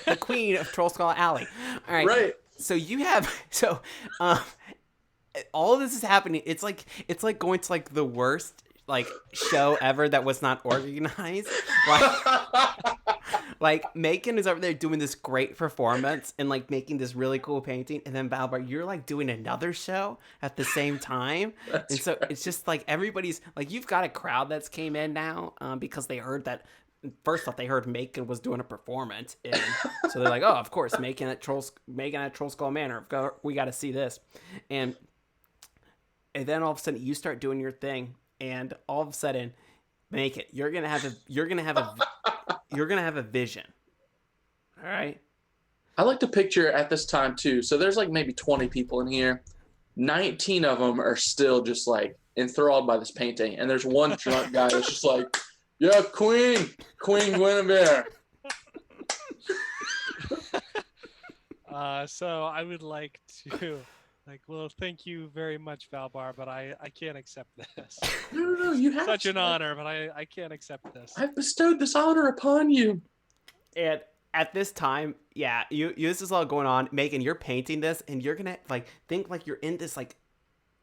the queen of Troll Skull Alley. All right. Right. So you have all of this is happening. It's like going to like the worst like show ever that was not organized. Like Macon is over there doing this great performance and like making this really cool painting, and then Valbar, you're like doing another show at the same time. That's and so right. it's just like everybody's like, you've got a crowd that's came in now because they heard that. First off, they heard Macon was doing a performance, and so they're like, "Oh, of course, Macon at Troll Skull Manor. We got to see this." And then all of a sudden, you start doing your thing, and all of a sudden, Macon, you're gonna have a vision. All right. I like to picture at this time too. So there's like maybe 20 people in here. 19 of them are still just like enthralled by this painting, and there's one drunk guy that's just like, "Yeah, Queen Guinevere." So I would like to, well, thank you very much, Valbar, but I can't accept this. No, you have Such an to. honor, but I can't accept this. I've bestowed this honor upon you. And at this time, yeah, you this is all going on. Megan, you're painting this, and you're gonna like think like you're in this like,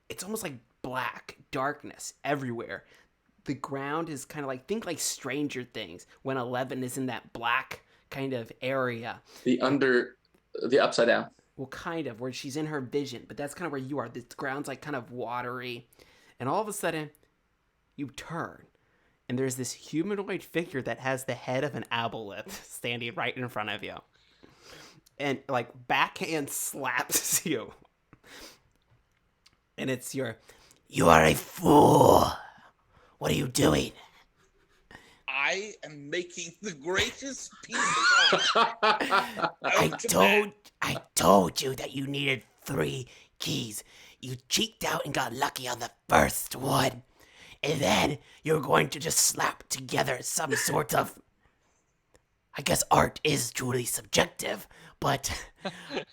it's almost like black darkness everywhere. The ground is kind of like, think like Stranger Things when 11 is in that black kind of area. The upside down. Well, kind of where she's in her vision, but that's kind of where you are. The ground's like kind of watery, and all of a sudden, you turn. And there's this humanoid figure that has the head of an aboleth standing right in front of you. And, like, backhand slaps you. And it's you are a fool. What are you doing? I am making the greatest piece of art. I told you that you needed 3 keys. You cheeked out and got lucky on the first one. And then you're going to just slap together some sort of... I guess art is truly subjective, but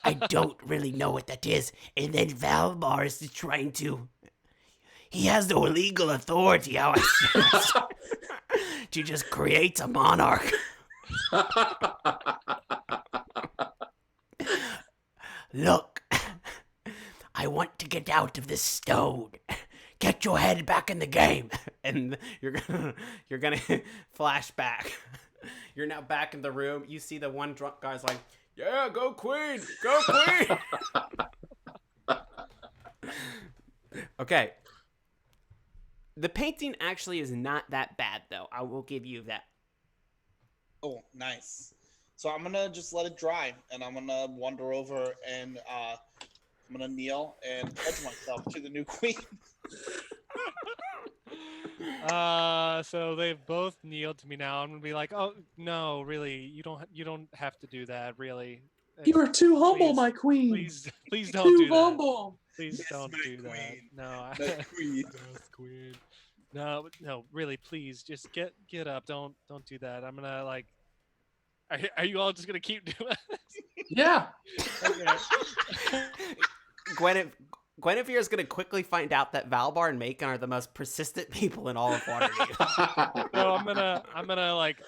I don't really know what that is. And then Valbar is trying to... He has no legal authority, how I to just create a monarch. Look, I want to get out of this stone. Get your head back in the game. And you're gonna flash back. You're now back in the room. You see the one drunk guy's like, "Yeah, go Queen, go Queen." Okay. The painting actually is not that bad, though. I will give you that. Oh, nice. So I'm gonna just let it dry, and I'm gonna wander over, and I'm gonna kneel and pledge myself to the new queen. So they've both kneeled to me now. I'm gonna be like, "Oh no, really? You don't have to do that, really. You are too humble, Please, my queen. Please don't Too do that. humble. Please Yes, don't my do that. queen. No, The queen. Yes, queen. No, really, please, just get up. Don't do that. I'm gonna like. Are you all just gonna keep doing this? Yeah. Okay. Guinevere is going to quickly find out that Valbar and Macon are the most persistent people in all of Waterdeep. No, I'm gonna like,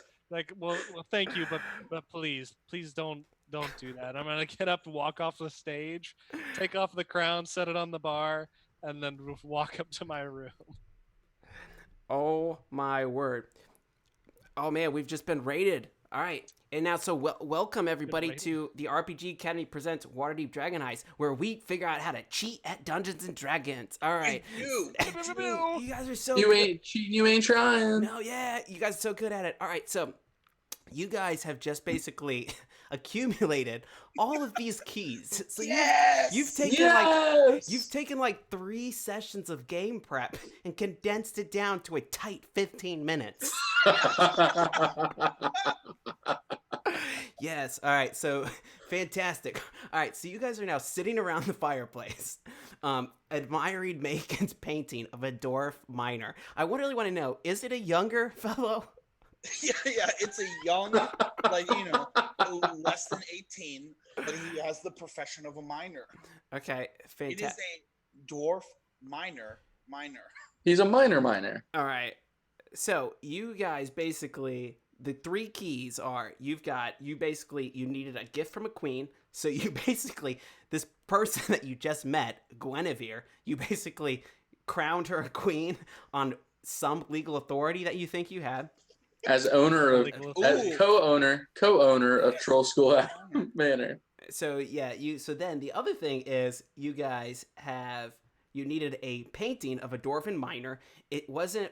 well, thank you, but please don't do that. I'm gonna get up and walk off the stage, take off the crown, set it on the bar, and then walk up to my room. Oh my word. Oh man, we've just been raided. All right. And now, so welcome everybody to the RPG Academy presents Waterdeep Dragon Heist, where we figure out how to cheat at Dungeons and Dragons. All right. You. You guys are so You good. ain't cheating. You ain't trying. No, yeah, you guys are so good at it. All right, so you guys have just basically accumulated all of these keys. So Yes! you've taken like 3 sessions of game prep and condensed it down to a tight 15 minutes. Yes. All right. So fantastic. All right. So you guys are now sitting around the fireplace, admiring Macon's painting of a dwarf miner. I really want to know: is it a younger fellow? Yeah. It's a young, less than 18, but he has the profession of a miner. Okay. It is Fantastic. a dwarf miner. He's a minor. All right. So you guys basically the three keys are you needed a gift from a queen. So you basically, this person that you just met, Guinevere, you basically crowned her a queen on some legal authority that you think you had. As owner of, as Ooh. co-owner of Troll School Manor. So yeah, so then the other thing is you needed a painting of a dwarven miner.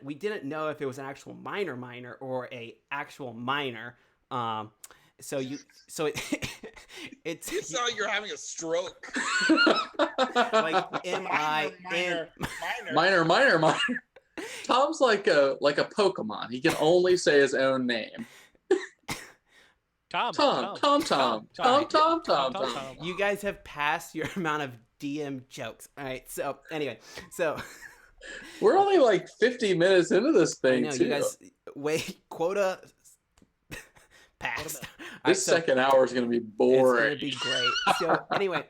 We didn't know if it was an actual miner or a actual miner. So it's It's not you're having a stroke. like M-I-N Minor. Tom's like a Pokemon. He can only say his own name. Tom. You guys have passed your amount of DM jokes. All right. So anyway, we're only like 50 minutes into this thing. I know too. you guys quota passed. This second hour is going to be boring. It's going to be great. So anyway,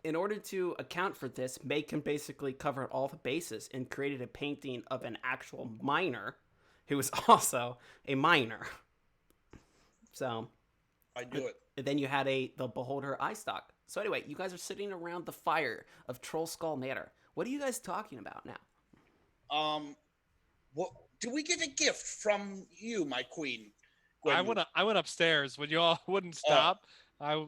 in order to account for this, Macon basically covered all the bases and created a painting of an actual miner who was also a miner. So I do it. and then you had the beholder eye stock. So anyway, you guys are sitting around the fire of Troll Skull Manor. What are you guys talking about now? What do we get a gift from you, my queen? I went upstairs when you all wouldn't stop. I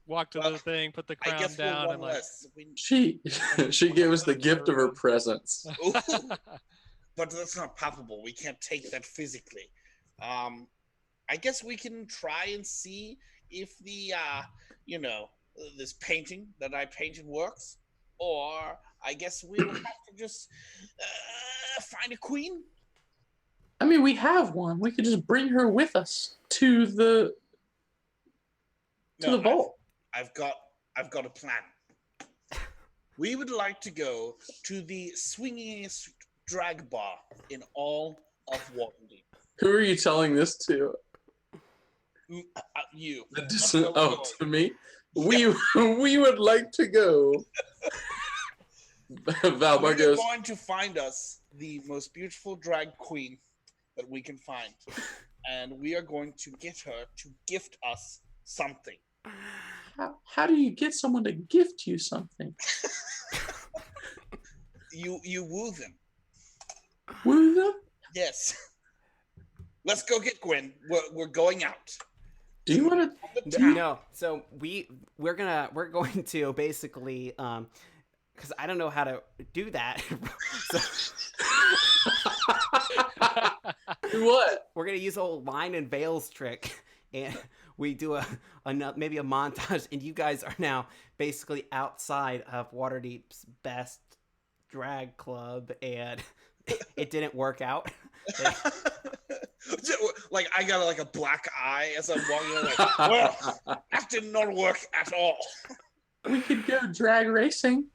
walked to the thing, put the I crown guess down, we're and one like. less. She gave us the gift of her presence. Ooh, but that's not palpable. We can't take that physically. I guess we can try and see if the this painting that I painted works, or I guess we'll have to just find a queen. I mean, we have one. We could just bring her with us to the vault. I've got a plan. We would like to go to the swingingest drag bar in all of Waterdeep. Who are you telling this to? You. To me. We would like to go. Valmar We're goes. going to find us the most beautiful drag queen that we can find, and we are going to get her to gift us something. How do you get someone to gift you something? You woo them. Woo them? Yes. Let's go get Gwen. We're going out. Do you want to? No. So we're going to basically because I don't know how to do that. Do what? We're gonna use a whole line and veils trick, and we do maybe a montage, and you guys are now basically outside of Waterdeep's best drag club, and it didn't work out. Like I got like a black eye as I'm walking. Like, well, that did not work at all. We could go drag racing.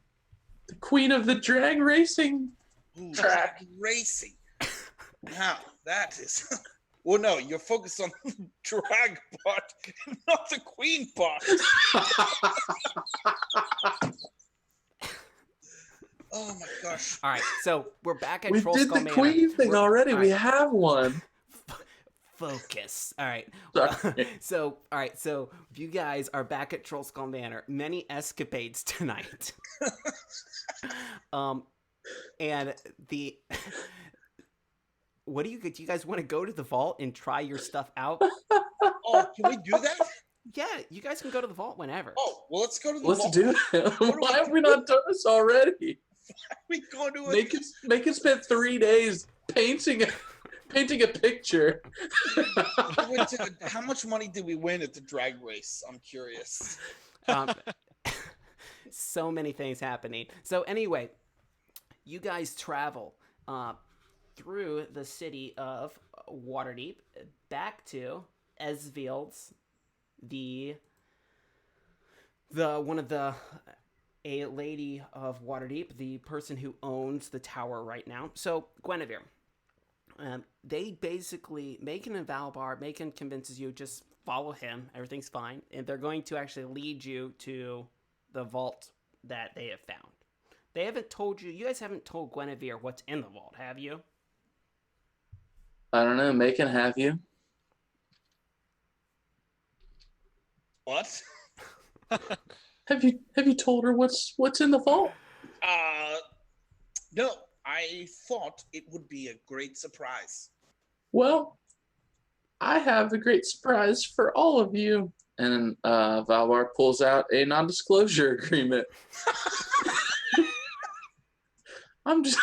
The queen of the drag racing track. Drag racing. Now that is. Well, no, you're focused on the drag part, not the queen part. Oh my gosh! All right, so we're back at We Troll did Skull the Manor. queen thing already. All We right. have one. Focus. All right. Sorry. So you guys are back at Troll Skull Manor. Many escapades tonight. And do you guys want to go to the vault and try your stuff out? Oh, can we do that? Yeah, you guys can go to the vault whenever. Oh, well, let's go to the Let's vault. do it. Why have we not done this already? We go to it. Make us spend 3 days painting a picture. How much money did we win at the drag race? I'm curious. So many things happening. So anyway, you guys travel through the city of Waterdeep back to Esvild's, a lady of Waterdeep, the person who owns the tower right now. So Guinevere, they basically, Macon and Valbar, Macon convinces you just follow him, everything's fine, and they're going to actually lead you to the vault that they have found. They haven't told you guys haven't told Guinevere what's in the vault, have you? I don't know. Macon, have you? What? Have you told her what's in the vault? No. I thought it would be a great surprise. Well, I have a great surprise for all of you. And Valvar pulls out a non-disclosure agreement. I'm just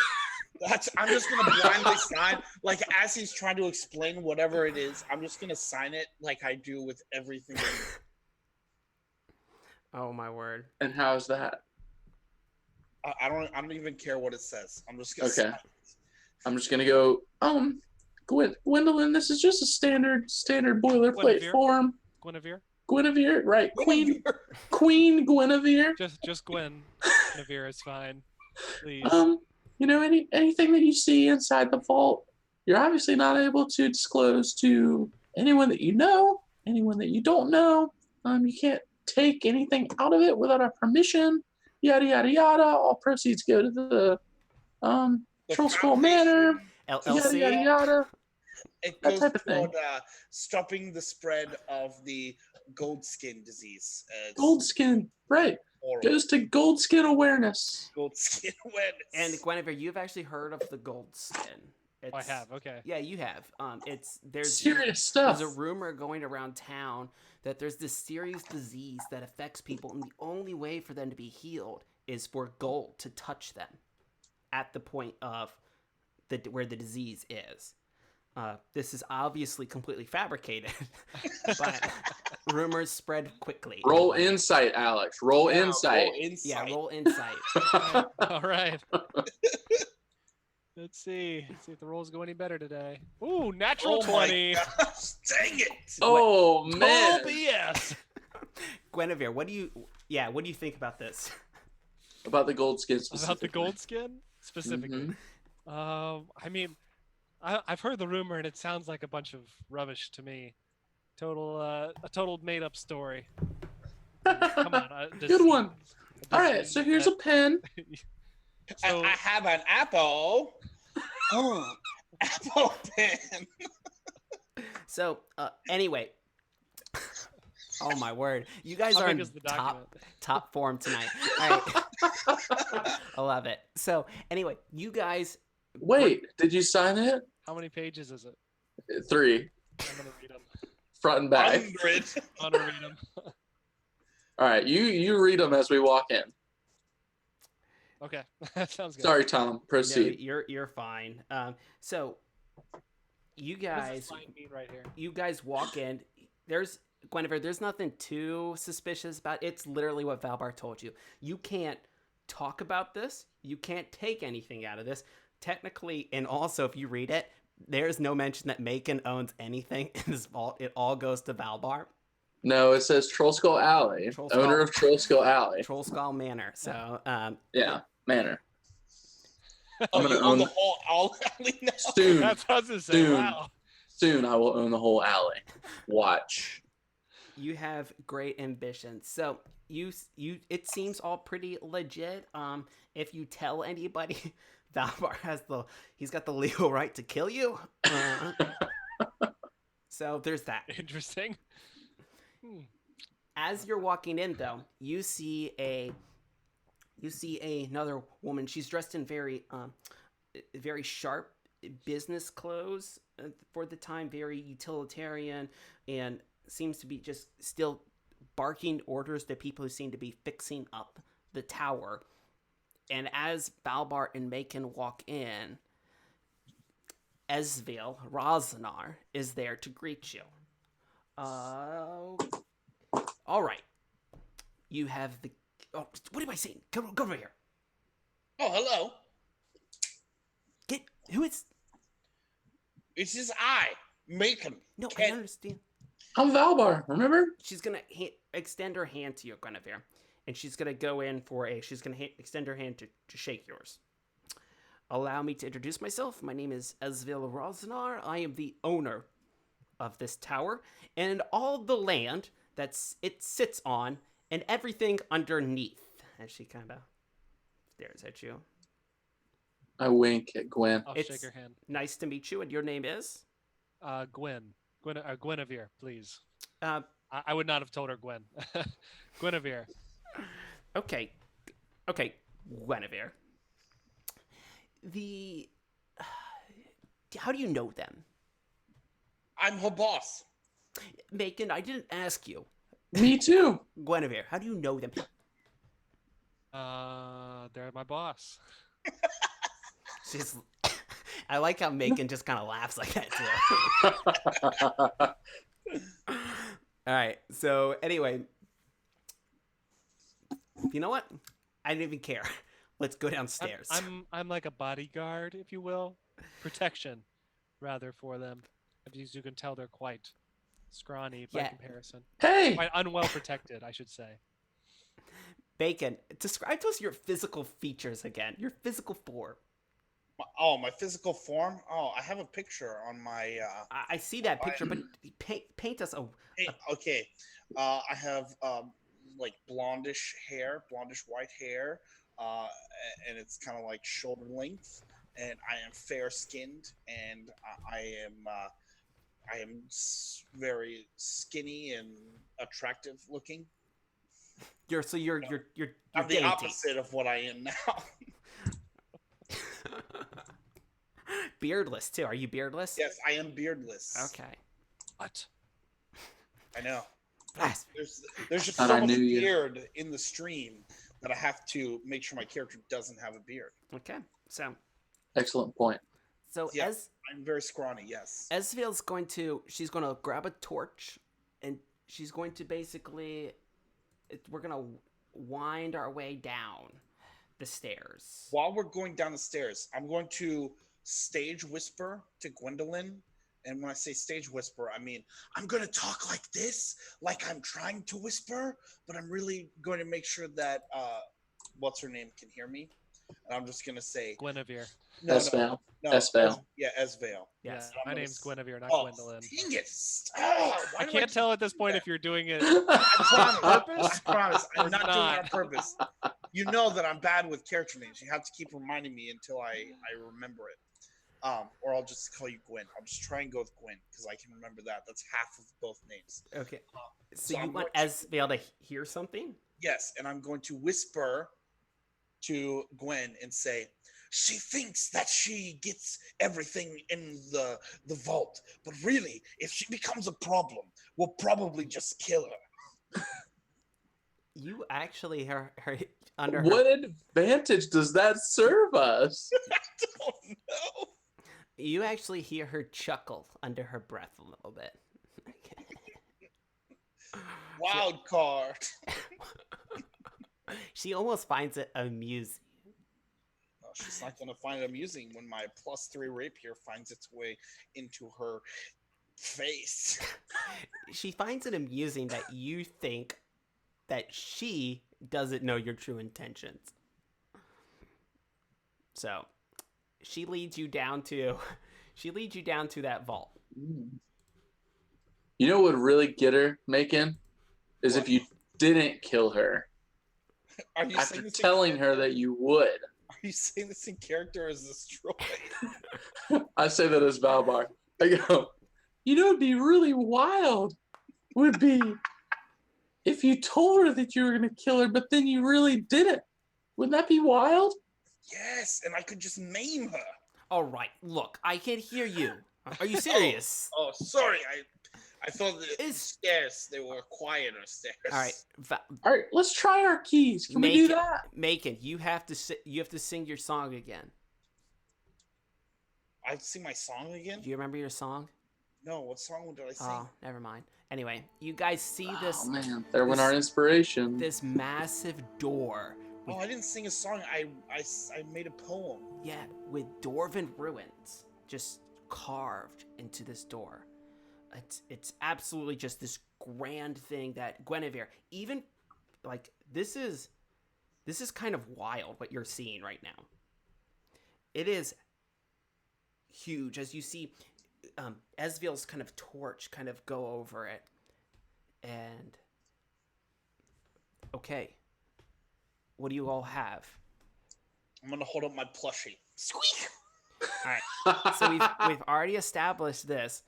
I'm just gonna blindly sign, like as he's trying to explain whatever it is. I'm just gonna sign it like I do with everything. Oh my word. And how's that? I don't even care what it says. I'm just gonna Okay. sign it. I'm just gonna go. Gwendolyn, this is just a standard boilerplate Guinevere? form. Guinevere? Guinevere, right? Queen Guinevere. Just Gwen. Guinevere is fine. Please. Anything that you see inside the vault, you're obviously not able to disclose to anyone that you know, anyone that you don't know. You can't take anything out of it without our permission. Yada yada yada. All proceeds go to the Troll Skull Manor. Yada LLC. yada yada. It That goes type of thing. toward stopping the spread of the gold skin disease. Goldskin, right? Horrible. Goes to Goldskin awareness. Gold skin awareness. And Guinevere, you've actually heard of the gold skin. Oh, I have. Okay. Yeah, you have. There's Serious stuff. There's a rumor going around town that there's this serious disease that affects people, and the only way for them to be healed is for gold to touch them at the point of where the disease is. This is obviously completely fabricated, but rumors spread quickly. Roll insight, Alex. Roll insight. Yeah, roll insight. All right. Let's see if the rolls go any better today. Ooh, natural 20. My gosh, dang it! Oh Total man. BS. Guinevere, what do you think about this? About the Goldskin About the specifically. gold skin specifically. I mean, I've heard the rumor and it sounds like a bunch of rubbish to me. A total made up story. Come on, Good one. All right, so here's a pen. So I have an apple. Oh, apple pen. So, anyway. Oh my word. You guys how are big in is the document? top form tonight. All right. I love it. So, anyway, you guys Wait, did you sign it? How many pages is it? 3, I'm gonna read them. front and back. 100. I'm gonna read them. All right, you read them as we walk in. Okay, that sounds good. Sorry, Tom. Proceed. No, you're fine. So you What does guys this line mean right here? you guys walk in. There's Guinevere. There's nothing too suspicious about it. It's literally what Valbar told you. You can't talk about this. You can't take anything out of this. Technically, and also if you read it, there's no mention that Macon owns anything in this vault. It all goes to Valbar. No, it says Troll Skull Alley, Troll Skull. owner of Troll Skull Alley. Troll Skull Manor. So Yeah, Manor. Oh, I'm gonna you own own the whole alley now? soon. That's what I was gonna say. Soon. Wow. Soon, I will own the whole alley. Watch. you have great ambitions. So you it seems all pretty legit. If you tell anybody, Valbar he's got the legal right to kill you. So there's that. Interesting. As you're walking in, though, you see another woman. She's dressed in very sharp business clothes for the time, very utilitarian, and seems to be just still barking orders to people who seem to be fixing up the tower. And as Balbar and Macon walk in, Esvil Rosnar is there to greet you. All right. You have the... Oh, what am I saying? Come over here. Oh, hello. Who is... This is I, Macon. No, I Ken. understand. I'm Valbar, remember? She's going to extend her hand to you, Guinevere. And she's going to go in for she's going to extend her hand to shake yours. Allow me to introduce myself. My name is Esvil Rosnar. I am the owner of this tower and all the land it sits on and everything underneath. As she kind of stares at you. I wink at Gwen. I'll It's- shake her hand. Nice to meet you. And your name is? Guinevere, please. I would not have told her Gwen. Guinevere. Okay, Guinevere. The how do you know them, I'm her boss. Macon? I didn't ask you. Me too. Guinevere, how do you know them? They're my boss. She's. I like how Macon just kind of laughs like that too. All right. So anyway, you know what? I didn't even care. Let's go downstairs. I'm like a bodyguard, if you will, protection, rather for them. As you can tell, they're quite scrawny by Yeah. comparison. Hey, Quite unwell protected, I should say. Bacon, describe to us your physical features again. Your physical form. My physical form. Oh, I have a picture on my. I see that picture, but paint us a. Okay, I have like blondish white hair, and it's kind of like shoulder length, and I am fair skinned, and I am very skinny and attractive looking. You're I'm the dainty. opposite of what I am now. Beardless too. Are you beardless? Yes, I am beardless. Okay. What? I know. Blasphemy. There's just Thought so I much knew you. beard in the stream that I have to make sure my character doesn't have a beard. Okay. So excellent point. Yeah. as I'm very scrawny, yes. Esfiel's she's going to grab a torch, and she's going to basically, we're going to wind our way down the stairs. While we're going down the stairs, I'm going to stage whisper to Gwendolyn. And when I say stage whisper, I mean, I'm going to talk like this, like I'm trying to whisper, but I'm really going to make sure that, what's her name can hear me. And I'm just going to say, Guinevere. Esvale. no, Esvale. Yeah, Esvale. Yes. Yeah, my name's Guinevere, not Oh, Gwendolyn. dang it. Oh, why I do can't tell at this point that? if you're doing it I on purpose. promise. I'm Or not doing it on not. purpose. You know that I'm bad with character names. You have to keep reminding me until I remember it. Or I'll just call you Gwen. I'll just try and go with Gwen because I can remember that. That's half of both names. Okay. So So you I'm want going to- Esfiel to hear something? Yes, and I'm going to whisper to Gwen and say, she thinks that she gets everything in the vault, but really, if she becomes a problem, we'll probably just kill her. You actually her under her. What advantage does that serve us? I don't know. You actually hear her chuckle under her breath a little bit. Wild card. She almost finds it amusing. No, she's not going to find it amusing when my +3 rapier finds its way into her face. She finds it amusing that you think that she doesn't know your true intentions. So, she leads you down to that vault. You know what would really get her, Macon? Is if you didn't kill her Are you after saying this in telling her character? that you would. Are you saying this in character as destroyed? I say that as Valbar. I go, you know, it'd be really wild. Would be if you told her that you were going to kill her, but then you really didn't. Wouldn't that be wild? Yes, and I could just maim her. All right, look, I can hear you. Are you serious? Oh, sorry. I thought that It's- stairs, they were quieter stairs. All right, All right, let's try our keys. Can we do that? Macon, you have to sing your song again. I sing my song again? Do you remember your song? No, what song did I sing? Oh, never mind. Anyway, you guys see this Oh man, there went our inspiration. this massive door. Oh, I didn't sing a song. I made a poem. Yeah, with dwarven ruins just carved into this door. It's absolutely just this grand thing that Guinevere, even like this is kind of wild what you're seeing right now. It is huge as you see Esviel's kind of torch kind of go over it. And okay. What do you all have? I'm gonna hold up my plushie. Squeak! All right. So we've already established this.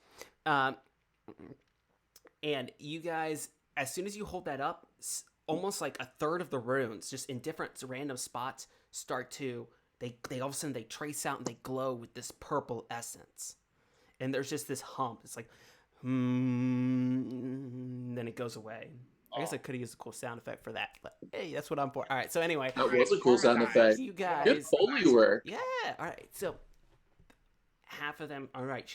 And you guys, as soon as you hold that up, almost like a third of the runes, just in different random spots, start to they all of a sudden they trace out and they glow with this purple essence. And there's just this hump. It's like, then it goes away. I guess I could have used a cool sound effect for that, but hey, that's what I'm for. All right, so anyway, That was a cool sound effect. you guys, Good Foley work. yeah. All right, so half of them. All right,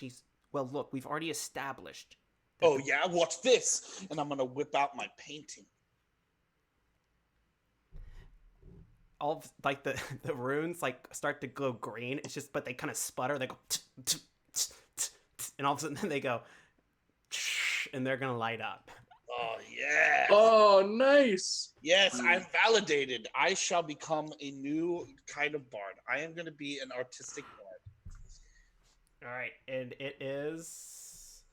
well. Look, we've already established. Oh yeah, watch this, and I'm gonna whip out my painting. All of, like the runes like start to glow green. It's just, but they kind of sputter. They go, and all of a sudden then they go, and they're gonna light up. Oh yeah. Oh, nice. Yes, I'm validated. I shall become a new kind of bard. I am gonna be an artistic bard. All right, and it is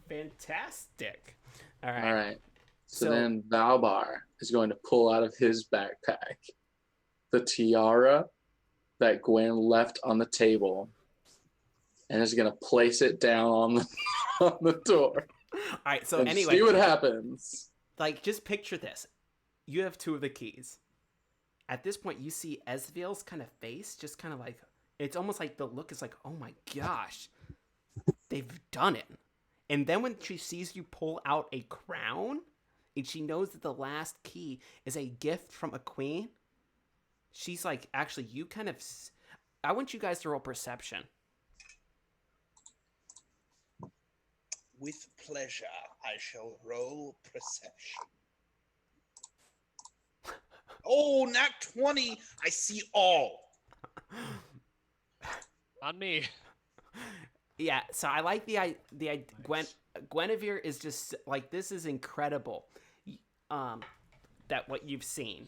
fantastic. All All right. right. So then Valbar is going to pull out of his backpack the tiara that Gwen left on the table and is going to place it down on the door. All right, so and anyway, see what happens. like just picture this. You have two of the keys. At this point, you see Ezreal's kind of face, just kind of like, it's almost like the look is like, oh my gosh, they've done it. And then when she sees you pull out a crown, and she knows that the last key is a gift from a queen, she's like, actually, you kind of, I want you guys to roll perception. With pleasure, I shall roll perception. Oh, nat 20. I see all. On me. Yeah, so I like the Guinevere is just like, this is incredible. That what you've seen.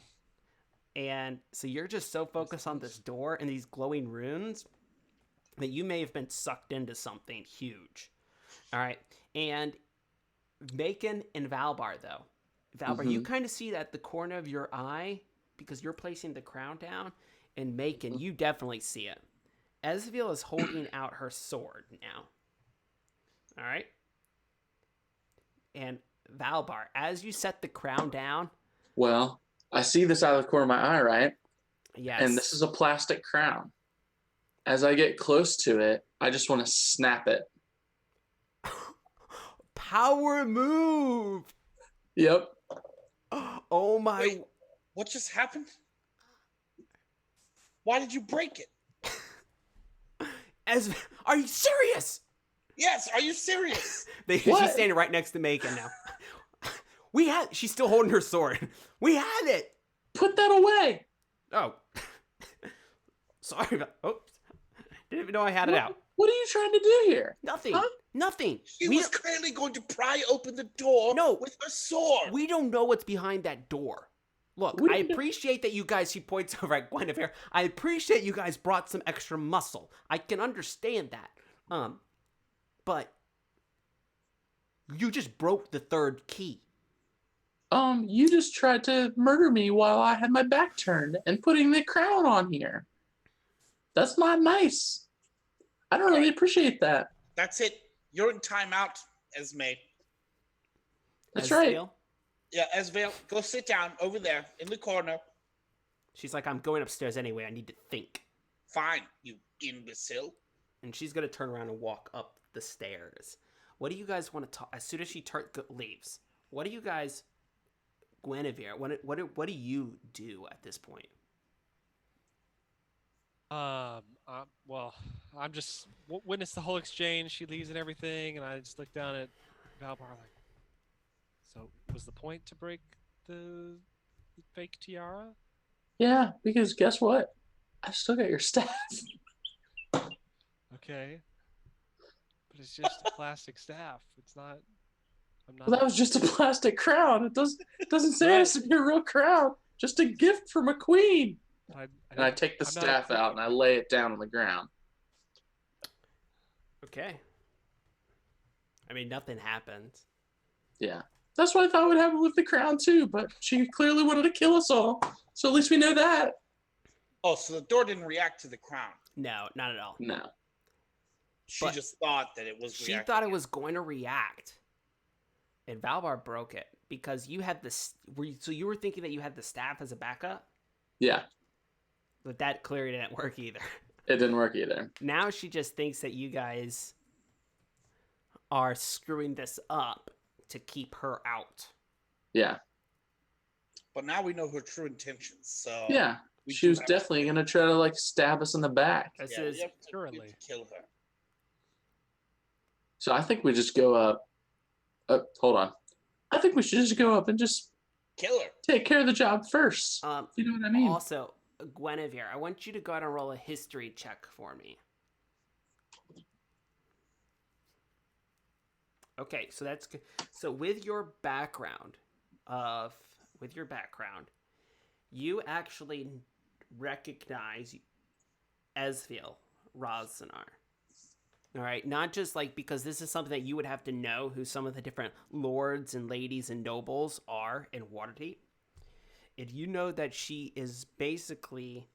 And so you're just so focused on this door and these glowing runes that you may have been sucked into something huge. All right. And Macon and Valbar, though. Valbar, you kind of see that at the corner of your eye because you're placing the crown down. And Macon, you definitely see it. Ezreal is holding out her sword now. All right. And Valbar, as you set the crown down. Well, I see this out of the corner of my eye, right? Yes. And this is a plastic crown. As I get close to it, I just want to snap it. Power move. Yep. Oh my. Wait, what just happened? Why did you break it? Are you serious? Yes, are you serious? She's standing right next to Macon now. She's still holding her sword. We had it. Put that away. Oh. Sorry about, oops. Didn't even know I had it out. What are you trying to do here? Nothing. Huh? Nothing. She was clearly going to pry open the door with her sword. We don't know what's behind that door. Look, I appreciate that you guys, she points over at Guinevere. I appreciate you guys brought some extra muscle. I can understand that. But you just broke the third key. You just tried to murder me while I had my back turned and putting the crown on here. That's not nice. I don't really appreciate that. That's it. You're in timeout, Esme. That's right. Yeah, Esvale, go sit down over there in the corner. She's like, I'm going upstairs anyway. I need to think. Fine, you imbecile. And she's going to turn around and walk up the stairs. What do you guys want to talk? As soon as she leaves, what do you guys, Guinevere, what do you do at this point? Well, I'm just witness the whole exchange. She leaves and everything, and I just look down at Valbar like, so was the point to break the fake tiara? Yeah, because guess what? I still got your staff. Okay. But it's just a plastic staff. It's not. I'm not. Well, that was just a plastic crown. It doesn't say it has to be a real crown. Just a gift from a queen. And I take the staff out and I lay it down on the ground. Okay. I mean, nothing happened. Yeah. That's what I thought would happen with the crown too, but she clearly wanted to kill us all. So at least we know that. Oh, so the door didn't react to the crown. No, not at all. No. She just thought that it was reacting. She thought it was going to react. And Valbar broke it because you had this. So you were thinking that you had the staff as a backup, Yeah, but that clearly didn't work either. it didn't work either. Now she just thinks that you guys are screwing this up to keep her out. Yeah, But now we know her true intentions. So yeah. we She do was have to definitely kill gonna her. try to like stab us in the back. This Yeah, is we have Surely. to kill her. So I think we just go up. Hold on. I think we should just go up and just Kill her. take care of the job first. You know what I mean? Also, Guinevere, I want you to go ahead and roll a history check for me. Okay, so that's good. So with your background, you actually recognize Esfiel Rossenar. All right, not just like because this is something that you would have to know who some of the different lords and ladies and nobles are in Waterdeep. And you know that she's been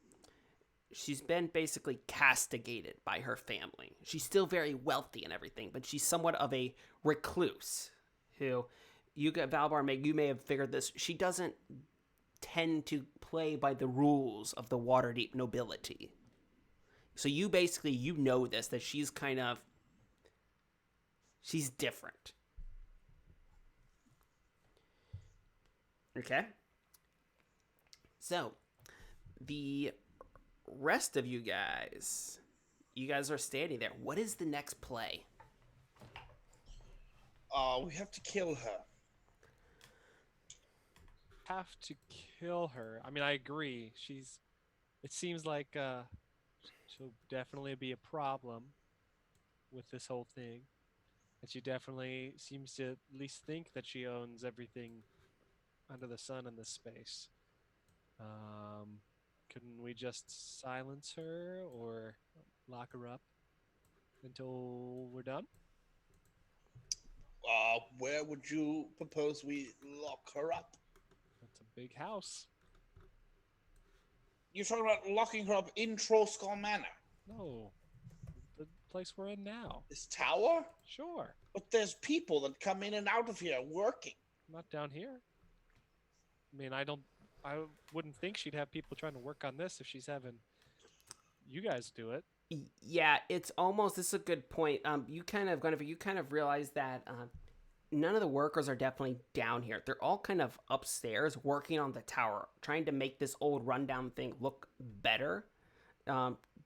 basically castigated by her family. She's still very wealthy and everything, but she's somewhat of a recluse who you may have figured this. She doesn't tend to play by the rules of the Waterdeep nobility. So you know this, that she's different. Okay? So, the rest of you guys are standing there. What is the next play? We have to kill her. Have to kill her. I mean, I agree. It seems like she'll definitely be a problem with this whole thing. And she definitely seems to at least think that she owns everything under the sun in this space. Couldn't we just silence her or lock her up until we're done? Where would you propose we lock her up? That's a big house. You're talking about locking her up in Trollskull Manor. No, the place we're in now. This tower? Sure. But there's people that come in and out of here working. Not down here. I mean, I wouldn't think she'd have people trying to work on this if she's having you guys do it. Yeah, this is a good point. You kind of realize that none of the workers are definitely down here. They're all kind of upstairs working on the tower, trying to make this old rundown thing look better.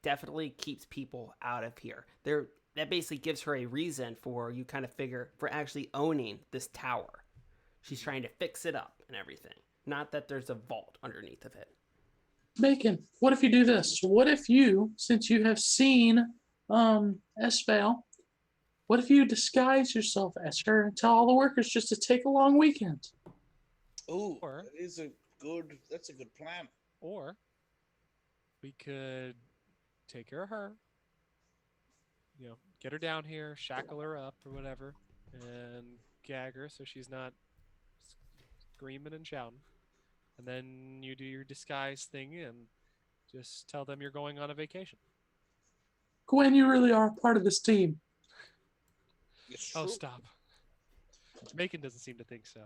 Definitely keeps people out of here. That basically gives her a reason for actually owning this tower. She's trying to fix it up and everything. Not that there's a vault underneath of it. Bacon, what if you do this? What if you, since you have seen Esfale, what if you disguise yourself as her and tell all the workers just to take a long weekend? Ooh, Or- that's a good plan. Or we could take care of her, get her down here, shackle her up or whatever, and gag her so she's not screaming and shouting. And then you do your disguise thing and just tell them you're going on a vacation. Gwen, you really are part of this team. It's Oh, true. stop. Macon doesn't seem to think so.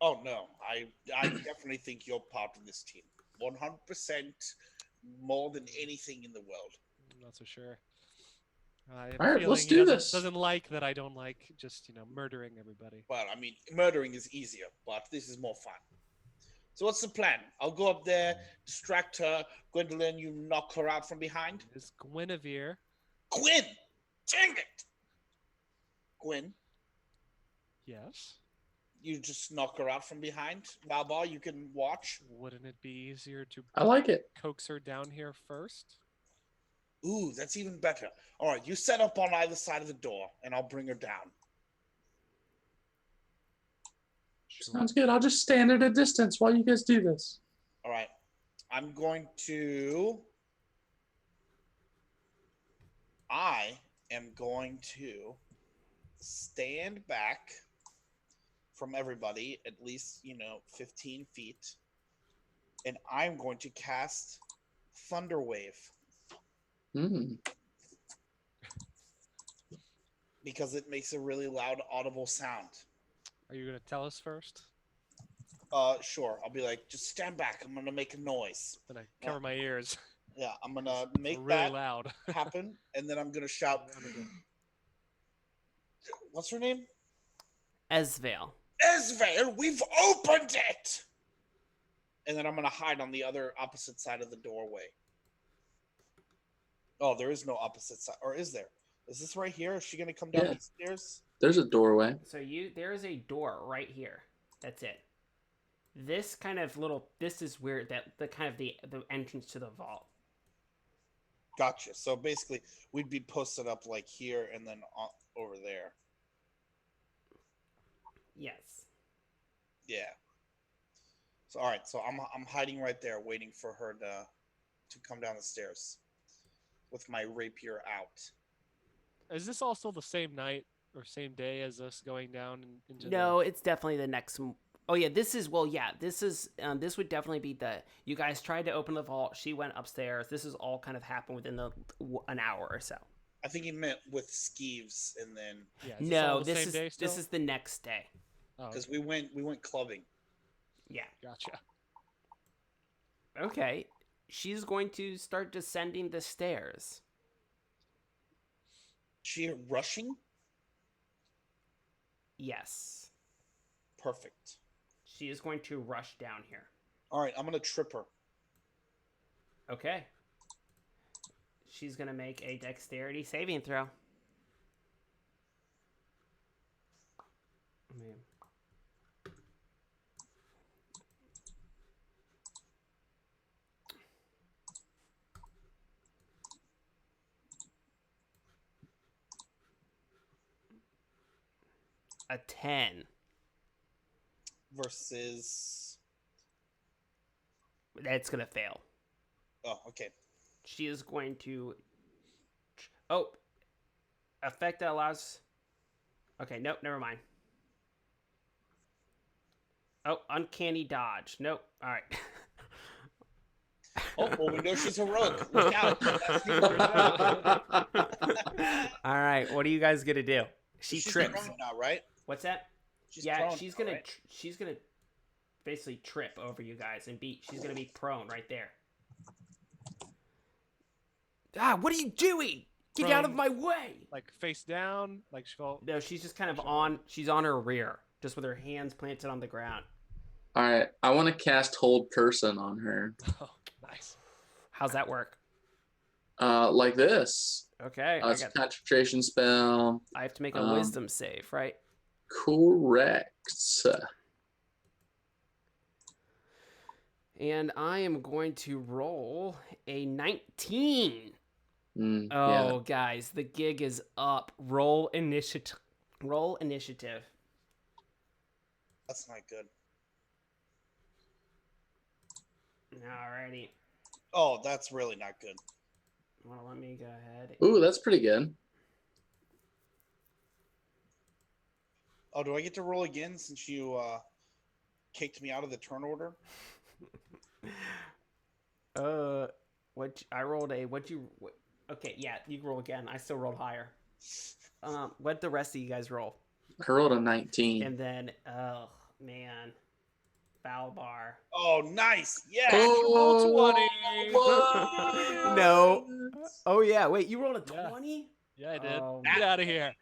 Oh no, I definitely think you're part of this team. 100% more than anything in the world. I'm not so sure. I have All a right, feeling let's he do doesn't, this. doesn't like that I don't like just, murdering everybody. Well, I mean, murdering is easier, but this is more fun. So what's the plan? I'll go up there, distract her. Gwendolyn, you knock her out from behind. Is Guinevere? Gwen! Dang it! Gwen, Yes. you just knock her out from behind. Balbar, you can watch. Wouldn't it be easier to I like it. coax her down here first? Ooh, that's even better. All right, you set up on either side of the door, and I'll bring her down. Sounds good. I'll just stand at a distance while you guys do this. All right, I'm going to. I am going to stand back from everybody, at least 15 feet, and I'm going to cast Thunder Wave because it makes a really loud, audible sound. Are you gonna tell us first? Sure. I'll be like, just stand back. I'm gonna make a noise. Then I cover my ears. Yeah, I'm gonna We're make really that loud. happen, and then I'm gonna shout, "What's her name? Esvale. Esvale, we've opened it!" And then I'm gonna hide on the other opposite side of the doorway. Oh, there is no opposite side, or is there? Is this right here? Is she gonna come down Yeah. these stairs? There's a doorway. So there is a door right here. That's it. This kind of this is where the kind of the entrance to the vault. Gotcha. So basically, we'd be posted up like here and then over there. Yes. Yeah. So all right. So I'm hiding right there, waiting for her to come down the stairs, with my rapier out. Is this also the same night or same day as us going down into No, it's definitely the next. Oh yeah, this is this would definitely be you guys tried to open the vault. She went upstairs. This is all kind of happened within an hour or so. I think he meant with skeeves, and then Yeah, is No, all the same day still? this is the next day. Oh, because we went clubbing. Yeah. gotcha. Okay. She's going to start descending the stairs. She rushing? Yes. Perfect. She is going to rush down here. All right, I'm gonna trip her. Okay. She's going to make a dexterity saving throw. Man. A 10. Versus. That's going to fail. Oh, okay. She is going to. Oh. Effect that allows. Okay, nope, never mind. Oh, uncanny dodge. Nope. All right. Oh, well, we know she's heroic. Look out. All right, what are you guys going to do? She She's trips. prone now, right? What's that? She's Yeah, prone she's now, gonna right? she's gonna basically trip over you guys and she's gonna be prone right there. Ah, what are you doing? Get out of Prone. my way! Like face down, like she fell. No, she's just kind of she's on her rear, just with her hands planted on the ground. All right, I want to cast Hold Person on her. Oh, nice. How's that work? Like this. Okay, It's a concentration spell. I have to make a wisdom save, right? Correct. And I am going to roll a 19. Yeah. Oh, guys, the gig is up. Roll initiative. Roll initiative. That's not good. Alrighty. Oh, that's really not good. Well, let me go ahead. Ooh, that's pretty good. Oh, do I get to roll again since you kicked me out of the turn order? I rolled a okay, yeah, you roll again. I still rolled higher. What the rest of you guys roll? I rolled a 19. And then, oh man, Valbar. Oh, nice. Yeah. Oh, 20. what? No. Oh yeah, wait, you rolled a Yeah. 20? Yeah, I did. Oh, Get out of here.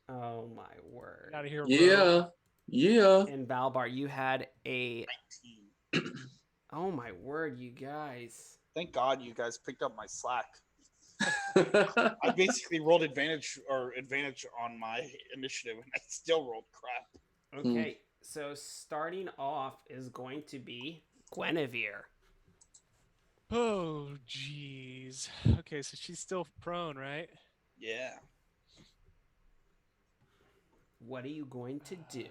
Oh my word. Get out of here. Yeah. Yeah. And Valbar, you had a 19. oh my word, you guys. Thank God you guys picked up my slack. I basically rolled advantage on my initiative, and I still rolled crap. Okay, so starting off is going to be Guinevere. Oh, jeez. Okay, so she's still prone, right? Yeah. What are you going to do?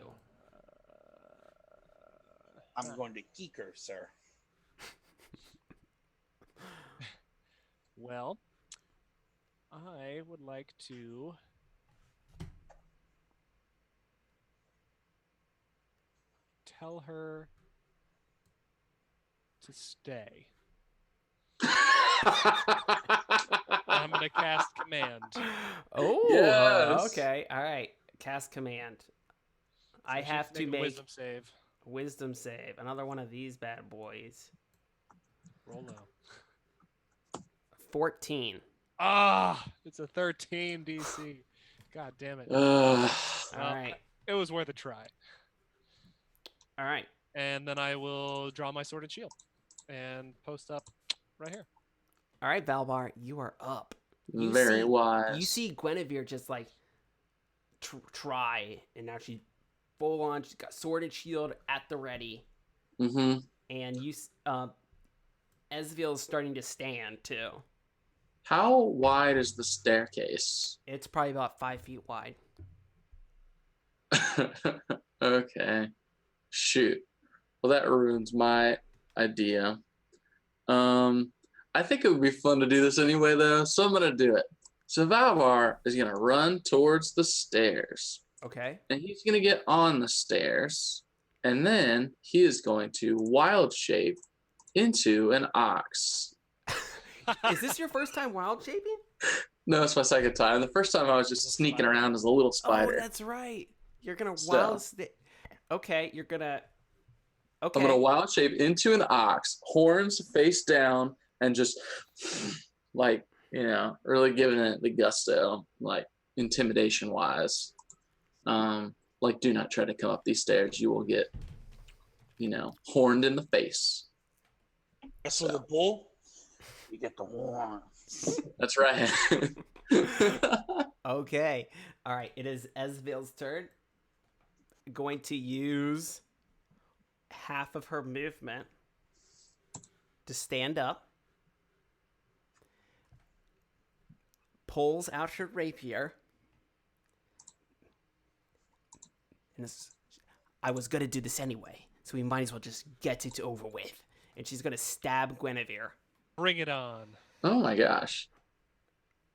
I'm going to geek her, sir. Well, I would like to tell her to stay. I'm going to cast command. Oh, Yes. okay. All right. Cast command. I she have to a make wisdom save. wisdom save. Another one of these bad boys. Roll low. 14. It's a 13 DC. God damn it. Ugh. All Well, right. it was worth a try. All right. And then I will draw my sword and shield and post up right here. All right, Valbar, you are up. Very wise. You see Guinevere just like try, and now she's full on. She's got sword and shield at the ready, Mm-hmm. and Ezreal is starting to stand too. How wide is the staircase? It's probably about 5 feet wide. Okay. Shoot. Well, that ruins my idea. I think it would be fun to do this anyway, though, so I'm gonna do it. So Valvar is gonna run towards the stairs, Okay. and he's gonna get on the stairs, and then he is going to wild shape into an ox. Is this your first time wild shaping? No, it's my second time. The first time I was just sneaking around as a little spider. Oh, that's right. You're gonna So- wild. Okay, you're gonna. Okay. I'm gonna wild shape into an ox, horns face down, and just like, really giving it the gusto, like intimidation wise. Like, do not try to come up these stairs. You will get, horned in the face. So the bull, you get the horns. That's right. Okay. All right. It is Ezreal's turn. Going to use half of her movement to stand up. Pulls out her rapier. And I was going to do this anyway, so we might as well just get it over with. And she's going to stab Guinevere. Bring it on. Oh my gosh.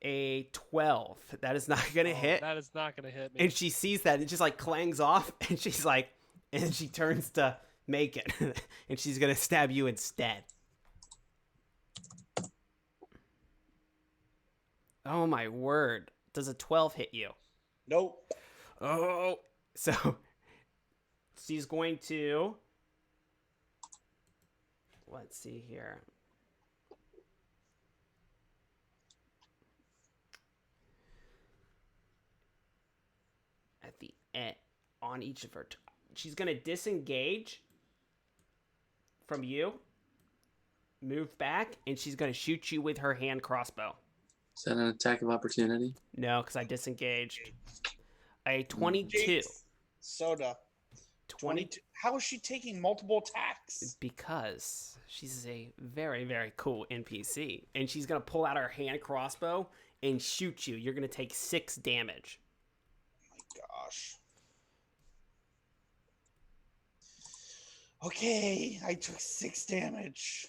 A 12. That is not going to hit. That is not going to hit me. And she sees that it just like clangs off, and she's like, and she turns to make it, and she's gonna stab you instead. Oh my word! Does a 12 hit you? Nope. Oh, so she's going to. Let's see here. At the end, on each of her, she's gonna disengage from you, move back, and she's gonna shoot you with her hand crossbow. Is that an attack of opportunity? No, because I disengaged. A 22. Jinx. Soda. 22. How is she taking multiple attacks? Because she's a very, very cool NPC. And she's going to pull out her hand crossbow and shoot you. You're going to take 6 damage. Oh my gosh. Okay, I took 6 damage.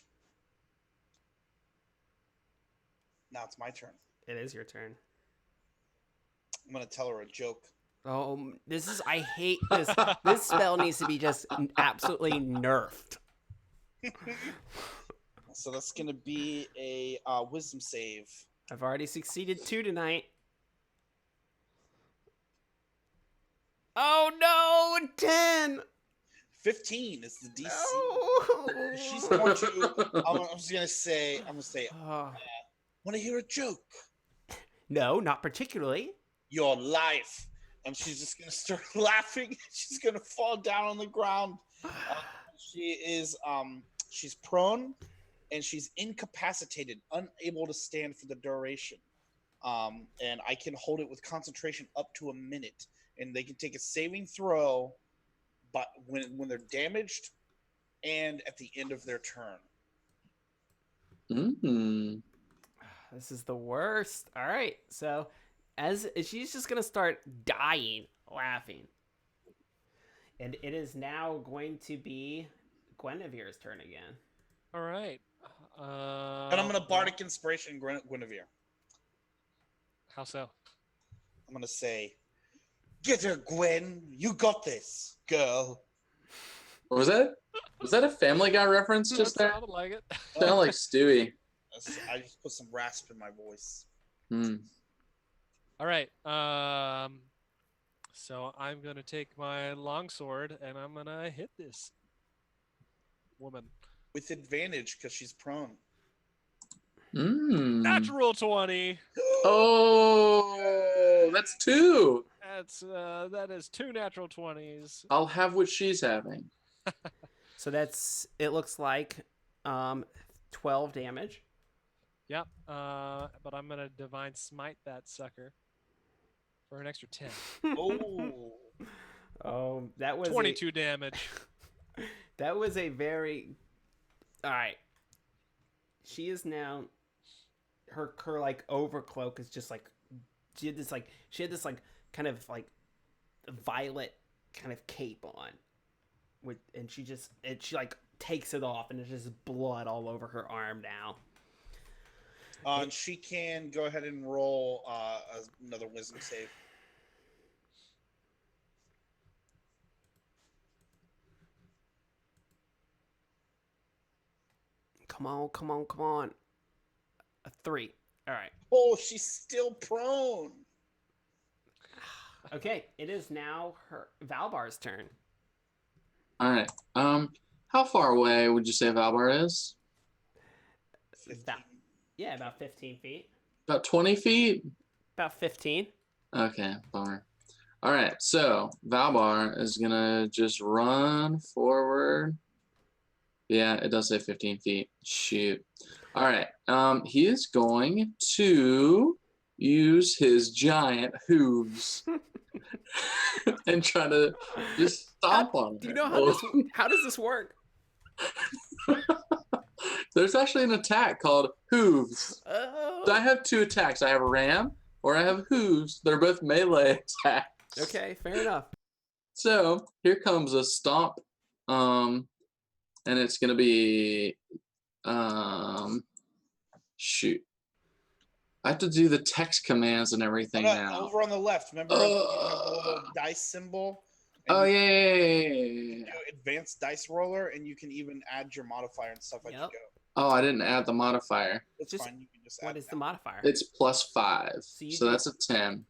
Now it's my turn. It is your turn. I'm going to tell her a joke. Oh, I hate this. This spell needs to be just absolutely nerfed. So that's going to be a wisdom save. I've already succeeded 2 tonight. Oh no, 10! 15 is the DC. No! She's going to. I'm just going to say, Oh. want to hear a joke? No, not particularly. Your life. And she's just going to start laughing. She's going to fall down on the ground. She's prone and she's incapacitated, unable to stand for the duration. And I can hold it with concentration up to a minute. And they can take a saving throw, but when they're damaged and at the end of their turn. Mm-hmm. This is the worst. All right, so as she's just gonna start dying laughing, and it is now going to be Guinevere's turn again. All right. And I'm going to Bardic Inspiration Guinevere. How so? I'm going to say, get her, Gwen. You got this, girl. What was that? Was that a Family Guy reference just there? Sounded like it. Sounded like Stewie. I just put some rasp in my voice. Hmm. All right. So I'm gonna take my longsword and I'm gonna hit this woman. With advantage because she's prone. Natural 20. Oh, that's 2. That is 2 natural 20s. I'll have what she's having. So it looks like 12 damage. Yep. But I'm gonna divine smite that sucker for an extra 10. Oh. Oh, that was 22 damage. That was a very. All right. She is now. Her like overcloak is just like she had this kind of like violet kind of cape on, and she like takes it off and there's just blood all over her arm now. And she can go ahead and roll another wisdom save. Come on. A 3. All right. Oh, she's still prone. Okay, it is now Valbar's turn. All right. How far away would you say Valbar is? 15. Yeah, about 15 feet. About 20 feet? About 15. Okay, bummer. All right, so Valbar is going to just run forward. Yeah, it does say 15 feet. Shoot. All right, he is going to use his giant hooves and try to just stomp on Do you her. know how does this work? There's actually an attack called hooves. Oh. So I have 2 attacks. I have ram or I have hooves. They're both melee attacks. Okay, fair enough. So here comes a stomp. And it's gonna be shoot. I have to do the text commands and everything now. Over on the left, remember you have the little dice symbol? Oh you yeah. do advanced dice roller, and you can even add your modifier and stuff as you go. Oh, I didn't add the modifier. That's fine. You can just add What is the modifier? It's +5. So that's a 10.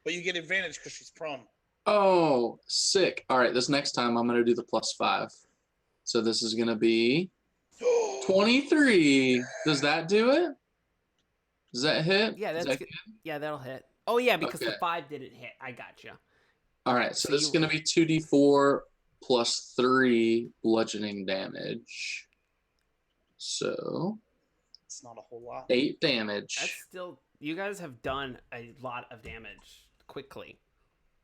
But you get advantage because she's prone. Oh, sick. All right, this next time I'm gonna do the +5. So this is gonna be 23. Does that do it? Does that hit? Yeah, that's good. Yeah, that'll hit. Oh yeah, because the 5 didn't hit. I gotcha. All right, so this is gonna be 2d4 plus 3 bludgeoning damage. So it's not a whole lot. 8 damage. That's still. You guys have done a lot of damage quickly.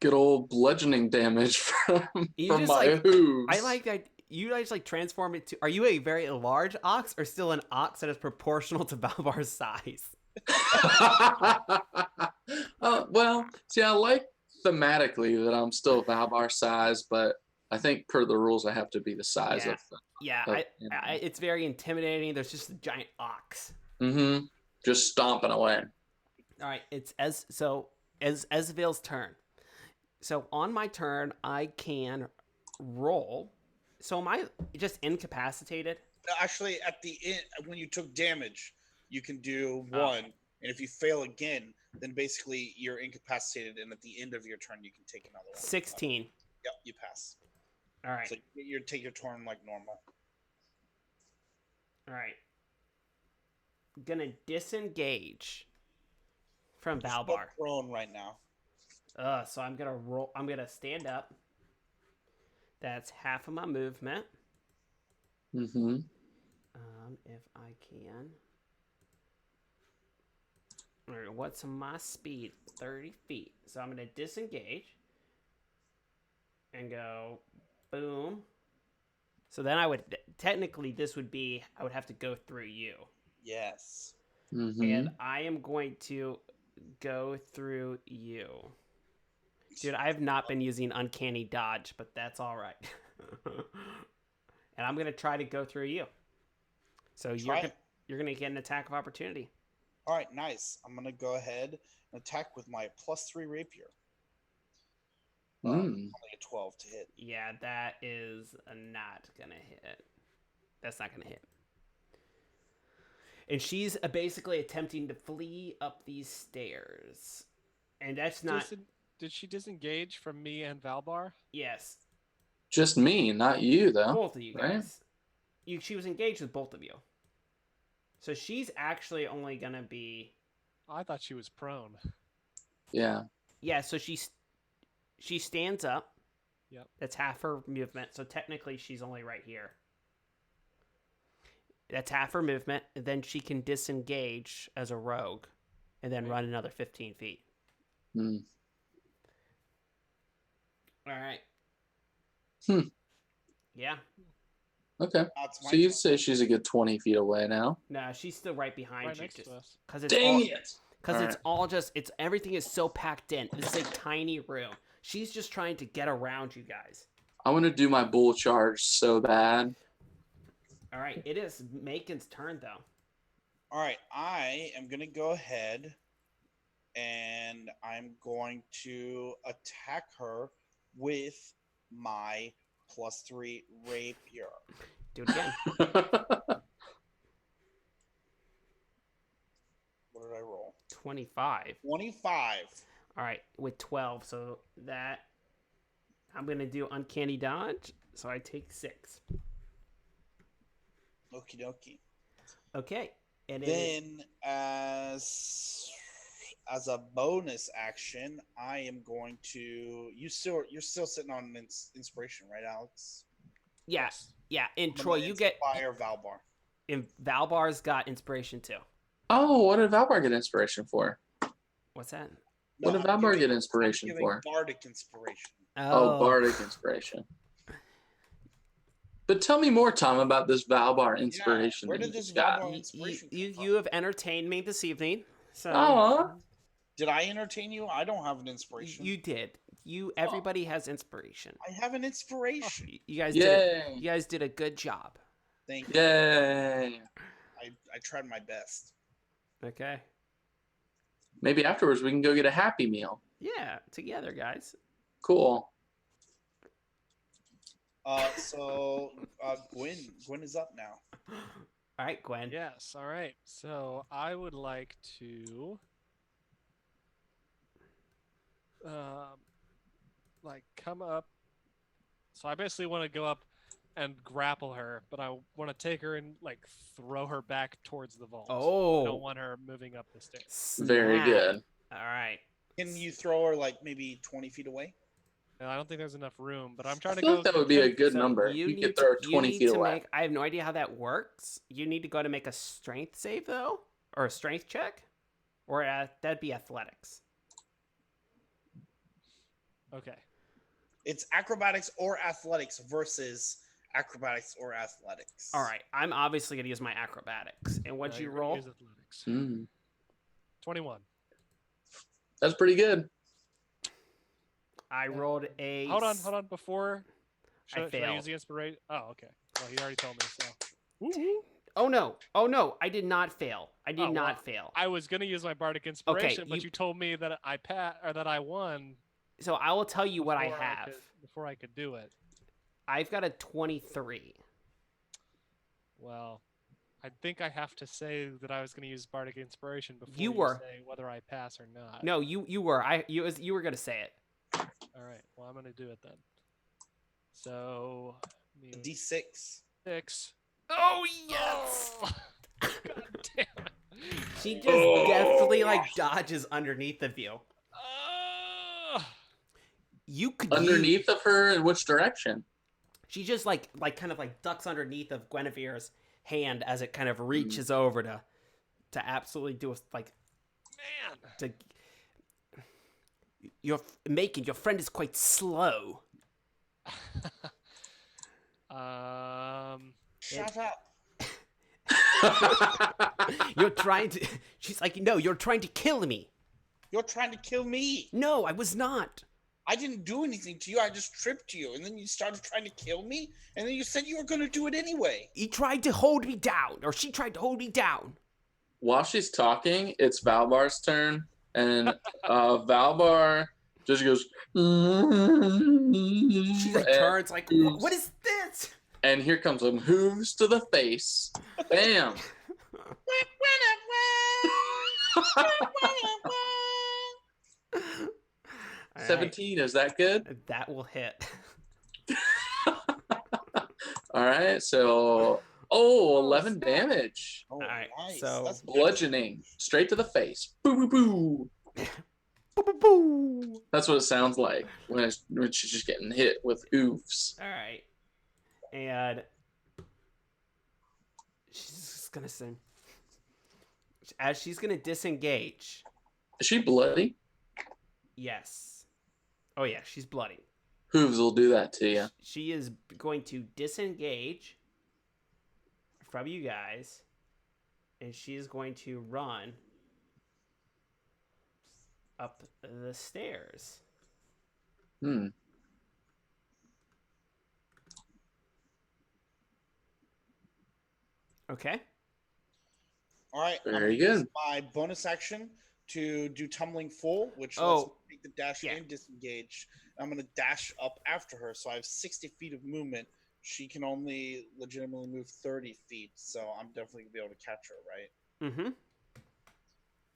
Good old bludgeoning damage from my like, hooves. I like that. You guys like transform it to. Are you a very large ox or still an ox that is proportional to Valbar's size? Well, see, I like thematically that I'm still Valbar size, but I think per the rules I have to be the size of them. Yeah, it's very intimidating. There's just a giant ox. Mm-hmm. Just stomping away. All right, it's Ezville's turn. So on my turn, I can roll. So am I just incapacitated? Actually, at the end, when you took damage, you can do 1, and if you fail again, then basically you're incapacitated, and at the end of your turn, you can take another one. 16. Yep, you pass. All right. So you take your turn like normal. All right. Gonna disengage from Valbar. Prone right now. So I'm gonna roll. I'm gonna stand up. That's half of my movement. Mm-hmm. If I can. All right, what's my speed? 30 feet. So I'm gonna disengage and go boom. So then I would technically I would have to go through you. Yes. Mm-hmm. And I am going to go through you. Dude, I have not been using Uncanny Dodge, but that's all right. And I'm going to try to go through you. So you're going to get an attack of opportunity. All right, nice. I'm going to go ahead and attack with my +3 rapier. Only a 12 to hit. Yeah, that is not going to hit. That's not going to hit. And she's basically attempting to flee up these stairs. And that's not... she disengage from me and Valbar? Yes, Just me, not you, though. both of you right? guys. She was engaged with both of you. So she's actually only gonna be. I thought she was prone. Yeah. Yeah, so she stands up. Yep. That's half her movement. So technically, she's only right here. That's half her movement. And then she can disengage as a rogue, and then run another 15 feet. Hmm. All right. Yeah. Okay. That's my So you'd turn. say she's a good 20 feet away now. No, she's still right behind Right you. next to us. Because it's Dang all, it! Because All it's all just, everything is so packed in. This is a tiny room. She's just trying to get around you guys. I want to do my bull charge so bad. All right, it is Macon's turn though. All right, I am going to go ahead and I'm going to attack her with my +3 rapier. Do it again. What did I roll? 25. 25. All right, with 12. So that I'm gonna do uncanny dodge. So I take 6. Okie dokie. Okay, and Then as a bonus action, I am going to you're still sitting on an inspiration, right, Alex? yes, yeah. And I'm Troy, gonna you get. Inspire Valbar. And Valbar's got inspiration too. Oh, what did Valbar get inspiration for? What's that? What did I'm Valbar giving- get inspiration I'm giving for? Bardic inspiration. Oh, Bardic inspiration. But tell me more, Tom, about this Valbar inspiration where that did you this just got. Valbar inspiration come from? You have entertained me this evening. So Oh, Did I entertain you? I don't have an inspiration. you did. Everybody has inspiration. I have an inspiration. You guys yay! you guys did a good job. Thank you. Yay! I tried my best. Okay. Maybe afterwards we can go get a Happy Meal. Yeah, together, guys. Cool. So Gwen is up now. All right, Gwen. Yes. All right. So I would like to, come up. So I basically want to go up and grapple her, but I want to take her and throw her back towards the vault. I Oh, don't want her moving up the stairs. Very snap. good. All right. Can you throw her maybe 20 feet away? And I don't think there's enough room, but I'm trying I to feel go. like that would be a good So number. You could throw her 20 feet away. I have no idea how that works. You need to go to make a strength save though, or a strength check, or that'd be athletics. Okay. It's acrobatics or athletics versus acrobatics or athletics. All right. I'm obviously gonna use my acrobatics. And what'd you you're gonna roll? use athletics. 21. That's pretty good. I rolled a. Hold on. Before, should I failed. use the inspiration? Oh, okay. Well, he already told me so. Oh no! I did not fail. I did not fail. I was gonna use my bardic inspiration, but you- you told me that that I won. So I will tell you what I before have. before I could do it. I've got a 23. Well, I think I have to say that I was going to use bardic inspiration before You were. say whether I pass or not. No, you were. You were gonna say it. All right. Well, I'm going to do it then. So, D6. 6. Oh yes! Oh, God damn it. She just definitely dodges underneath of you. Oh. You could Underneath of her, in which direction? She just kind of ducks underneath of Guinevere's hand as it kind of reaches over to absolutely do a Man. to. Your friend is quite slow. Shut up. You're trying to. She's like, no, you're trying to kill me. You're trying to kill me. No, I was not. I didn't do anything to you. I just tripped you. And then you started trying to kill me. And then you said you were going to do it anyway. He tried to hold me down, or she tried to hold me down. While she's talking, it's Valbar's turn, and Valbar just goes. She turns what is this? And here comes some hooves to the face. Bam! right. 17, is that good? That will hit. All right, so 11 snap. damage. Oh, Alright, nice. so- That's Bludgeoning straight to the face. Boo boo boo. Boo, boo, boo. That's what it sounds like when she's just getting hit with oofs. All right, and she's just gonna sing. As she's gonna disengage. Is she bloody? Yes. Oh yeah, she's bloody. Hooves will do that to you. She is going to disengage from you guys, and she is going to run up the stairs. Hmm. Okay. All right. I'm Very gonna use good. my bonus action to do tumbling full, which lets Oh. me take the dash Yeah. and disengage. I'm gonna dash up after her, so I have 60 feet of movement. She can only legitimately move 30 feet, so I'm definitely gonna be able to catch her, right? Mm-hmm.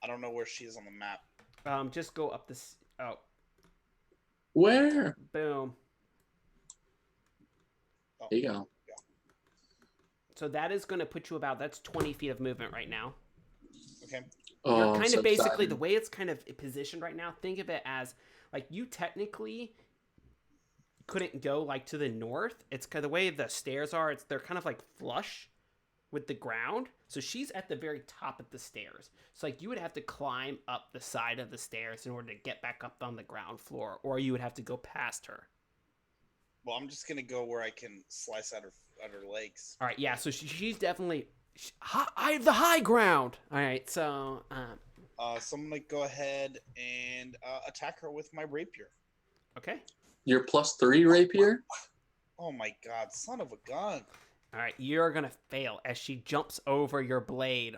I don't know where she is on the map. Just go up this. Oh, Where? boom. Oh, There you go. So that is going to put you about. That's 20 feet of movement right now. okay. Oh, You're kind of basically subsiding. the way it's kind of positioned right now. Think of it as like you technically couldn't go like to the north. It's kind of the way the stairs are. They're kind of like flush with the ground. So she's at the very top of the stairs. So like you would have to climb up the side of the stairs in order to get back up on the ground floor, or you would have to go past her. Well, I'm just gonna go where I can slice at her legs. All right, yeah. So she's definitely. I have the high ground. All right, so So I'm gonna go ahead and attack her with my rapier. okay. Your +3 rapier? Oh my god, son of a gun! All right, you're gonna fail as she jumps over your blade.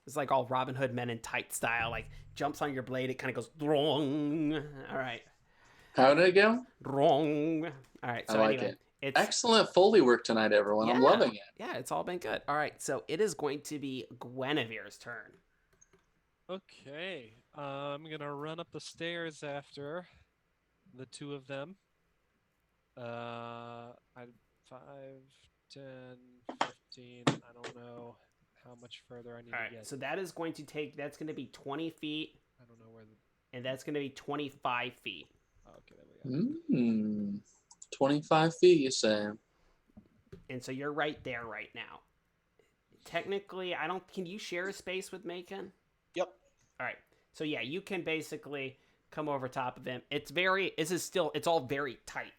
It's like all Robin Hood Men in Tight style. Like jumps on your blade, it kind of goes wrong. All right, How did it go? wrong. All right, so I like anyway, it. it's Excellent Foley work tonight, everyone. I'm Yeah. loving it. yeah, it's all been good. All right, so it is going to be Guinevere's turn. Okay. I'm gonna run up the stairs after the two of them. I 5, 10, 15. I don't know how much further I need All to right, get. so that is going to take. That's going to be 20 feet, I don't know where the. and that's going to be 25 feet. Oh, okay, there we go. 25 feet, you say? And so you're right there right now. Technically, I don't. Can you share a space with Macon? Yep. All right. So yeah, you can basically come over top of him. It's very. This is still. It's all very tight.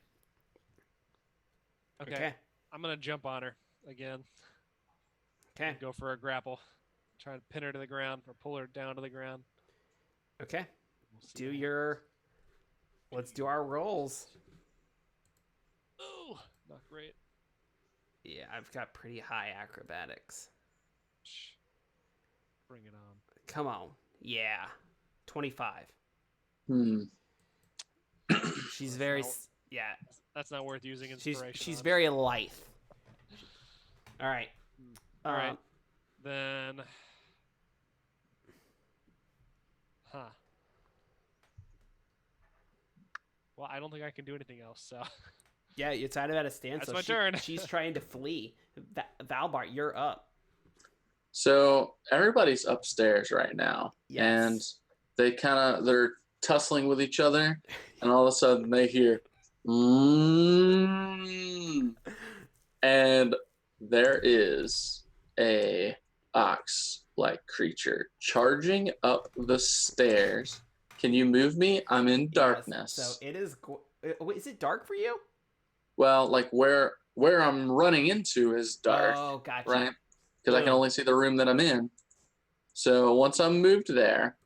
Okay. I'm gonna jump on her again. Okay. Go for a grapple. Try to pin her to the ground or pull her down to the ground. Okay. We'll see Do what your. Let's do our rolls. Oh, not great. Yeah, I've got pretty high acrobatics. Shh. Bring it on. Come on. Yeah. 25. Hmm. She's That's very. not- Yeah. That's not worth using She's inspiration. on. very lithe. All right. All right. Then. Huh. Well, I don't think I can do anything else. So. Yeah, it's out of a stand. That's So my turn. She's trying to flee. Valbart, you're up. So everybody's upstairs right now, Yes. and they're tussling with each other, and all of a sudden they hear, and there is a ox-like creature charging up the stairs. Can you move me? I'm in darkness. Yes, so it is. Is it dark for you? Well, like where I'm running into is dark, Oh, gotcha. right? Because I can Boom. only see the room that I'm in. So once I'm moved there,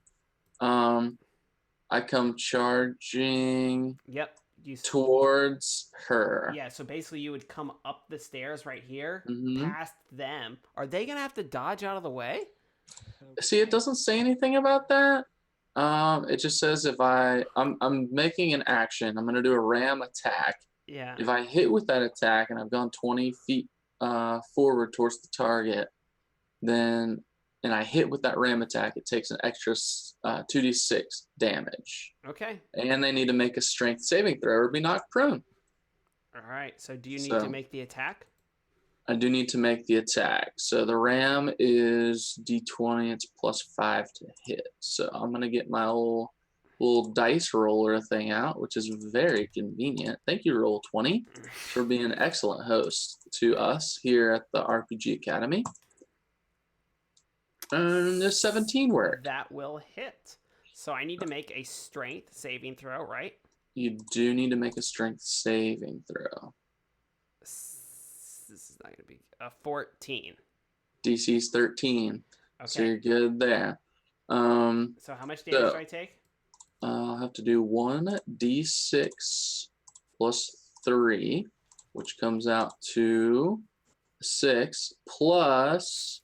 I come charging Yep. towards her. Yeah. So basically, you would come up the stairs right here, Mhm. past them. Are they gonna have to dodge out of the way? See, it doesn't say anything about that. It just says if I'm making an action, I'm gonna do a ram attack. Yeah. If I hit with that attack and I've gone 20 feet forward towards the target, then and I hit with that ram attack, it takes an extra 2d6 damage. Okay. And they need to make a strength saving throw or be knocked prone. All right. So do you need to So- make the attack? I do need to make the attack. So the ram is d20, it's +5 to hit. So I'm going to get my little dice roller thing out, which is very convenient. Thank you, Roll20, for being an excellent host to us here at the RPG Academy. And the 17 worked. That will hit. So I need to make a strength saving throw, right? You do need to make a strength saving throw. This is not going to be a 14. DC's 13. So Okay. you're good there. So how much damage do I take? I'll have to do 1d6 plus 3, which comes out to 6, plus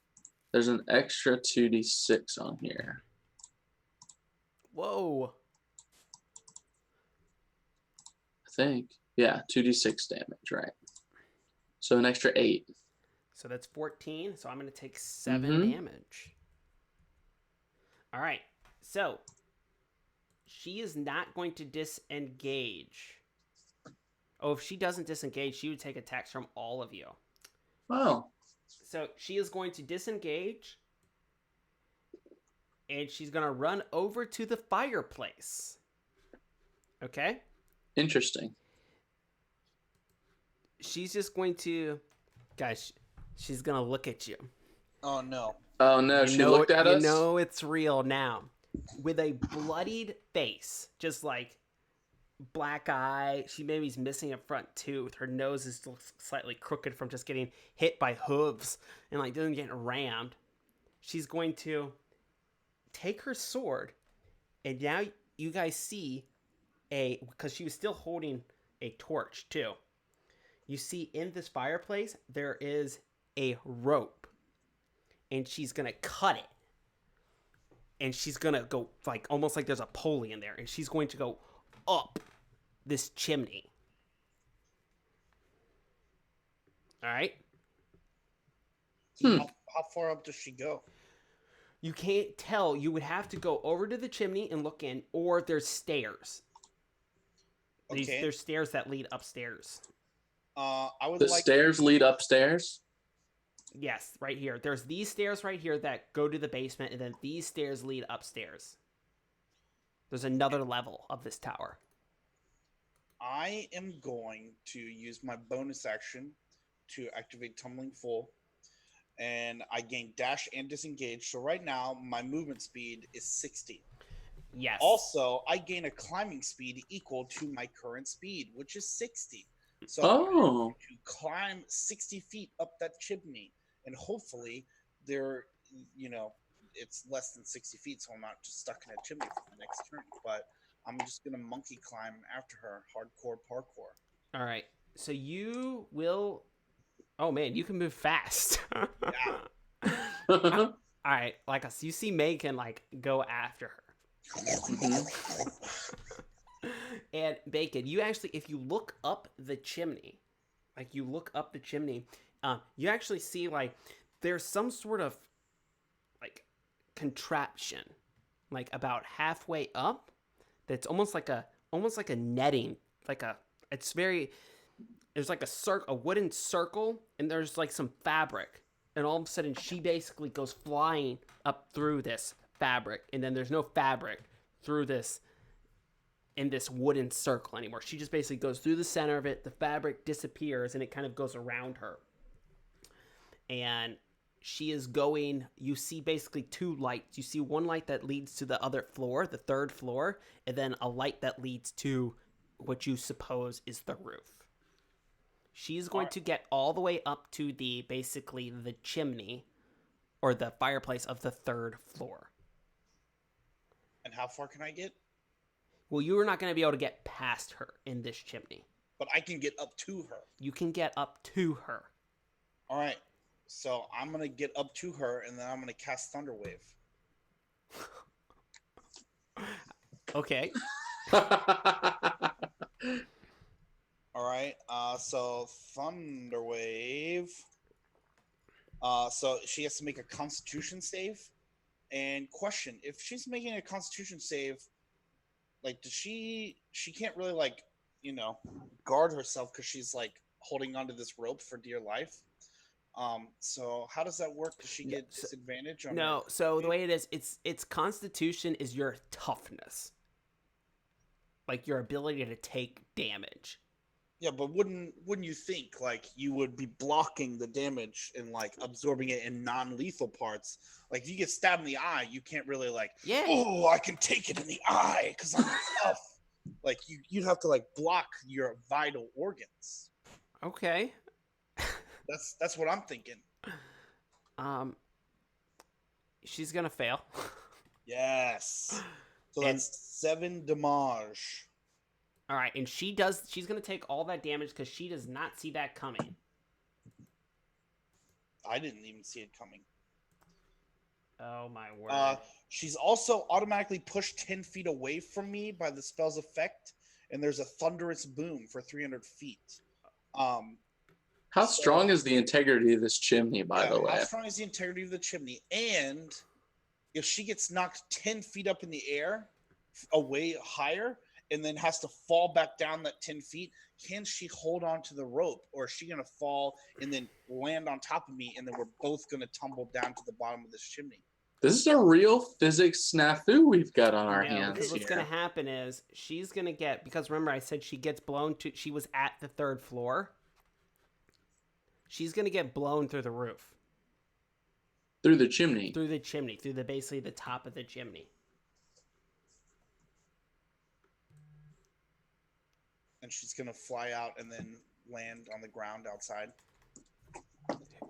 there's an extra 2d6 on here. Whoa. I think. Yeah, 2d6 damage, right? So an extra 8. So that's 14. So I'm going to take 7 Mhm. damage. All right. So she is not going to disengage. Oh, if she doesn't disengage, she would take attacks from all of you. Oh, So she is going to disengage. And she's going to run over to the fireplace. Okay? interesting. She's just going to... Guys, she's going to look at you. Oh no. Oh no, she looked at us? You know it's real now. With a bloodied face. Just like black eye. She maybe's missing a front tooth. Her nose is still slightly crooked from just getting hit by hooves. And like doesn't get rammed. She's going to take her sword. And now you guys see because she was still holding a torch too. You see in this fireplace, there is a rope. And she's going to cut it. And she's going to go, like, almost like there's a pulley in there. And she's going to go up this chimney. All right? How far up does she go? You can't tell. You would have to go over to the chimney and look in, or there's stairs. Okay. There's stairs that lead upstairs. I would The like. stairs lead upstairs? Yes, right here. There's these stairs right here that go to the basement, and then these stairs lead upstairs. There's another level of this tower. I am going to use my bonus action to activate Tumbling Full, and I gain dash and disengage. So right now, my movement speed is 60. Yes. Also, I gain a climbing speed equal to my current speed, which is 60. So I'm Oh, going to climb 60 feet up that chimney, and hopefully it's less than 60 feet, so I'm not just stuck in a chimney for the next turn. But I'm just gonna monkey climb after her, hardcore parkour. All right. So you will. Oh man, you can move fast. Yeah. All right. Like you see, May can like go after her. And Bacon, you actually, if you look up the chimney, you actually see like there's some sort of like contraption, like about halfway up, that's almost like a netting, there's like a wooden circle, and there's like some fabric, and all of a sudden she basically goes flying up through this fabric, and then there's no fabric through this in this wooden circle anymore. She just basically goes through the center of it, the fabric disappears, and it kind of goes around her. And she is going, you see basically two lights. You see one light that leads to the other floor, the third floor, and then a light that leads to what you suppose is the roof. She's going to get all the way up to the chimney or the fireplace of the third floor. And how far can I get? Well, you are not going to be able to get past her in this chimney. But I can get up to her. You can get up to her. All right. So I'm gonna get up to her, and then I'm gonna cast Thunderwave. Okay. All right. So Thunderwave. So she has to make a Constitution save. And question: if she's making a Constitution save, like, does she can't really like guard herself because she's like holding onto this rope for dear life. So how does that work? Does she No, get disadvantage on no. her? So the way it is, it's Constitution is your toughness, like your ability to take damage. Yeah, but wouldn't you think like you would be blocking the damage and like absorbing it in non-lethal parts? Like if you get stabbed in the eye, you can't really like, Yeah. oh, I can take it in the eye because I'm tough. Like you'd have to like block your vital organs. Okay. That's what I'm thinking. Um, she's gonna fail. Yes. So And- that's 7 damage. All right, and she's gonna take all that damage because she does not see that coming. I didn't even see it coming. Oh my word. She's also automatically pushed 10 feet away from me by the spell's effect, and there's a thunderous boom for 300 feet. How strong is the integrity of this chimney, by the way? How strong is the integrity of the chimney? And if she gets knocked 10 feet up in the air, away higher, and then has to fall back down that 10 feet, can she hold on to the rope, or is she going to fall and then land on top of me, and then we're both going to tumble down to the bottom of this chimney? This is a real physics snafu we've got on our No, hands because what's here. gonna happen is she's gonna get, because remember I said she gets blown to, she was at the 3rd floor. She's gonna get blown through the roof, Through the chimney. through the chimney, through the basically the top of the chimney. And she's going to fly out and then land on the ground outside.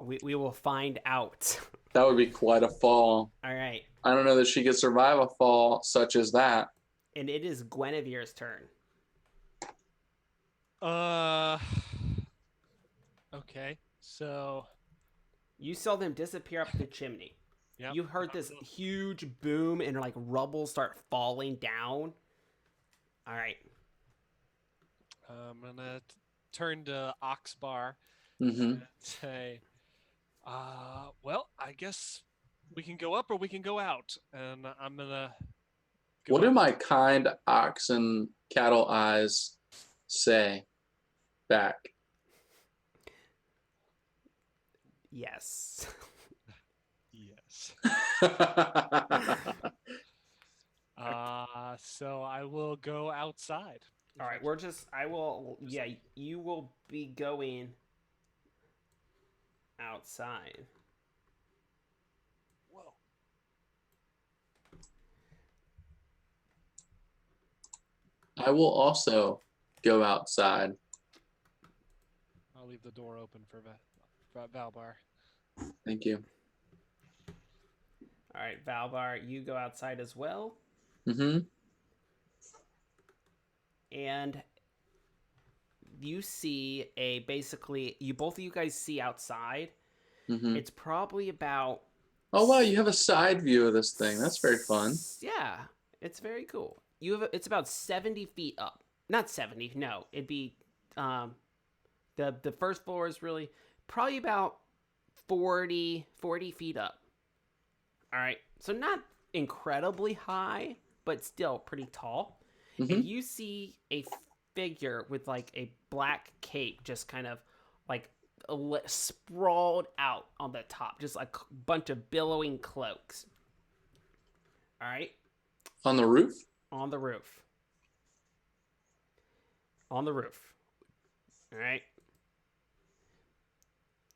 We will find out. That would be quite a fall. All right, I don't know that she could survive a fall such as that. and it is Guinevere's turn. Okay. So. You saw them disappear up the chimney. Yep. You heard this huge boom and like rubble start falling down. All right. I'm gonna turn to Oxbar Mm-hmm. and say, well, I guess we can go up or we can go out. And I'm gonna go What do up. my kind ox and cattle eyes say back? Yes. Yes. So I will go outside. All right, you will be going outside. Whoa. I will also go outside. I'll leave the door open for Valbar. Thank you. All right, Valbar, you go outside as well. Mm-hmm. And you see both of you guys see outside. Mm-hmm. It's probably about, Oh wow, you have a side view of this thing. That's very fun. yeah, it's very cool. It's about 70 feet up. Not 70, no. It'd be the first floor is really probably about 40 feet up. All right. So not incredibly high, but still pretty tall. Mm-hmm. And you see a figure with like a black cape just kind of like sprawled out on the top, just like a bunch of billowing cloaks. All right. On the roof? On the roof. On the roof. All right.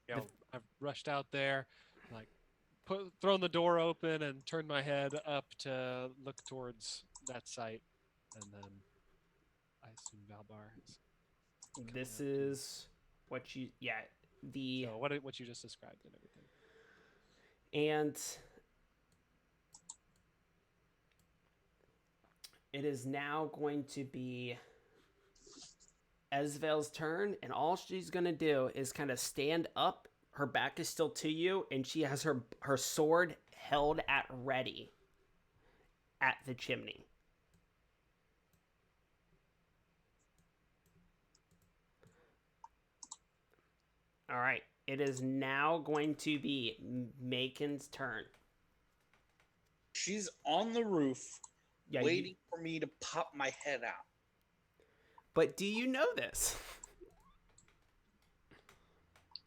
You know, I've rushed out there, like thrown the door open and turned my head up to look towards that site, and then I assume Valbar is. This is what you, So what you just described and everything. and it is now going to be Esvel's turn, and all she's going to do is kind of stand up. Her back is still to you, and she has her sword held at ready at the chimney. All right. It is now going to be Macon's turn. She's on the roof, Yeah, waiting for me to pop my head out. But do you know this?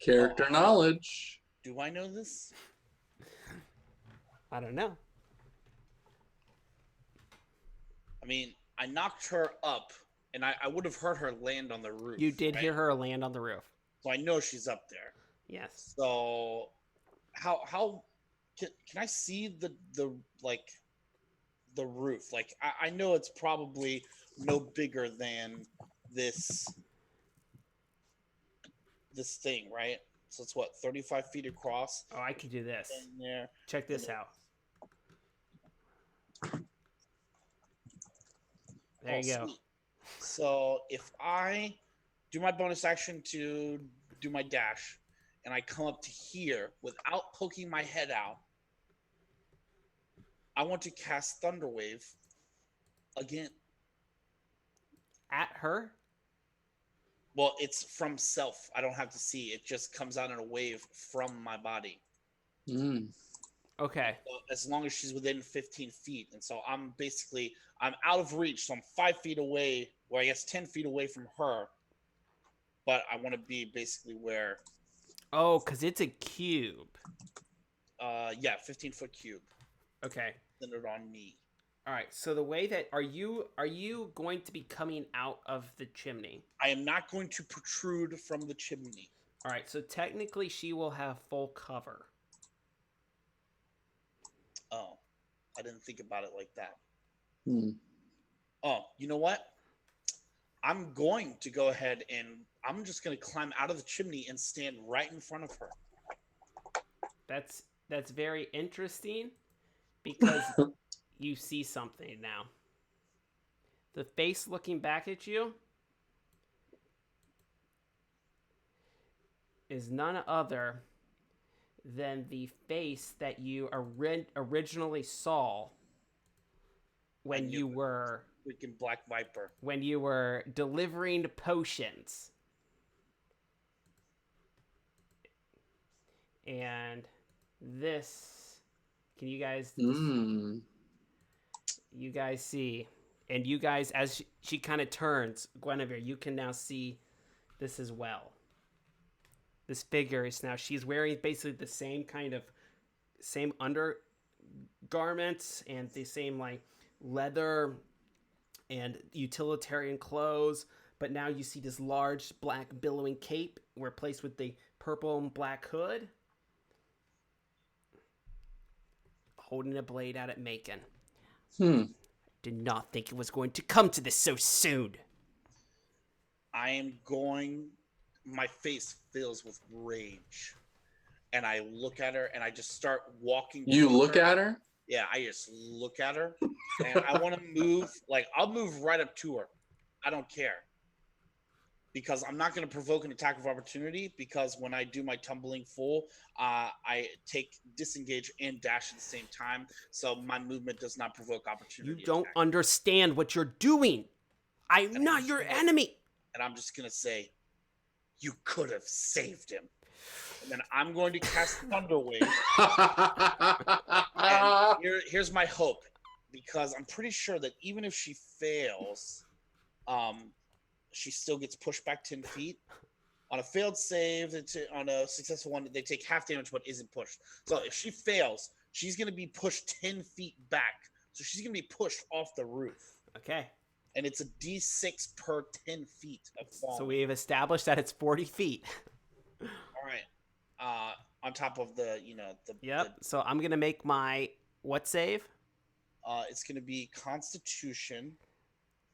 Character knowledge. Do I know this? I don't know. I mean, I knocked her up, and I would have heard her land on the roof. You did right? hear her land on the roof. So I know she's up there. Yes. So how can I see the like the roof? Like I know it's probably no bigger than this thing, right? So it's what, 35 feet across? Oh, I could do this. And there. Check this out. There you go. Sweet. So if I do my bonus action to do my dash, and I come up to here without poking my head out, I want to cast Thunderwave again. At her? Well, it's from self. I don't have to see. It just comes out in a wave from my body. Mm. Okay. So as long as she's within 15 feet. And so I'm out of reach. So I'm 5 feet away, or I guess 10 feet away from her. But I want to be basically where... Oh, because it's a cube. 15-foot cube. Okay. Centered on me. All right. So the way that are you going to be coming out of the chimney? I am not going to protrude from the chimney. All right. So technically, she will have full cover. Oh, I didn't think about it like that. Hmm. Oh, you know what? I'm going to go ahead and I'm just going to climb out of the chimney and stand right in front of her. That's very interesting because you see something now. The face looking back at you is none other than the face that you originally saw when you were Freaking Black Viper. when you were delivering potions. And this, can you guys Mm. you guys see, and you guys, as she kind of turns, Guinevere, you can now see this as well. This figure is now, she's wearing basically the same undergarments and the same like leather and utilitarian clothes, but now you see this large black billowing cape replaced with the purple and black hood, holding a blade out at Macon. Did not think it was going to come to this so soon. My face fills with rage. And I look at her and I just start walking. You look at her? Yeah, I just look at her. And I want to move. Like, I'll move right up to her. I don't care. Because I'm not going to provoke an attack of opportunity. Because when I do my tumbling full, I take disengage and dash at the same time. So my movement does not provoke opportunity. You don't understand what you're doing. I'm not your enemy. And I'm just going to say, you could have saved him. And then I'm going to cast Thunder Wave. And here's my hope. Because I'm pretty sure that even if she fails, she still gets pushed back 10 feet. On a failed save, on a successful one, they take half damage but isn't pushed. So if she fails, she's going to be pushed 10 feet back. So she's going to be pushed off the roof. Okay. And it's a D6 per 10 feet of fall. So we've established that it's 40 feet. All right. On top of the. Yep. So I'm going to make my what save? It's going to be Constitution.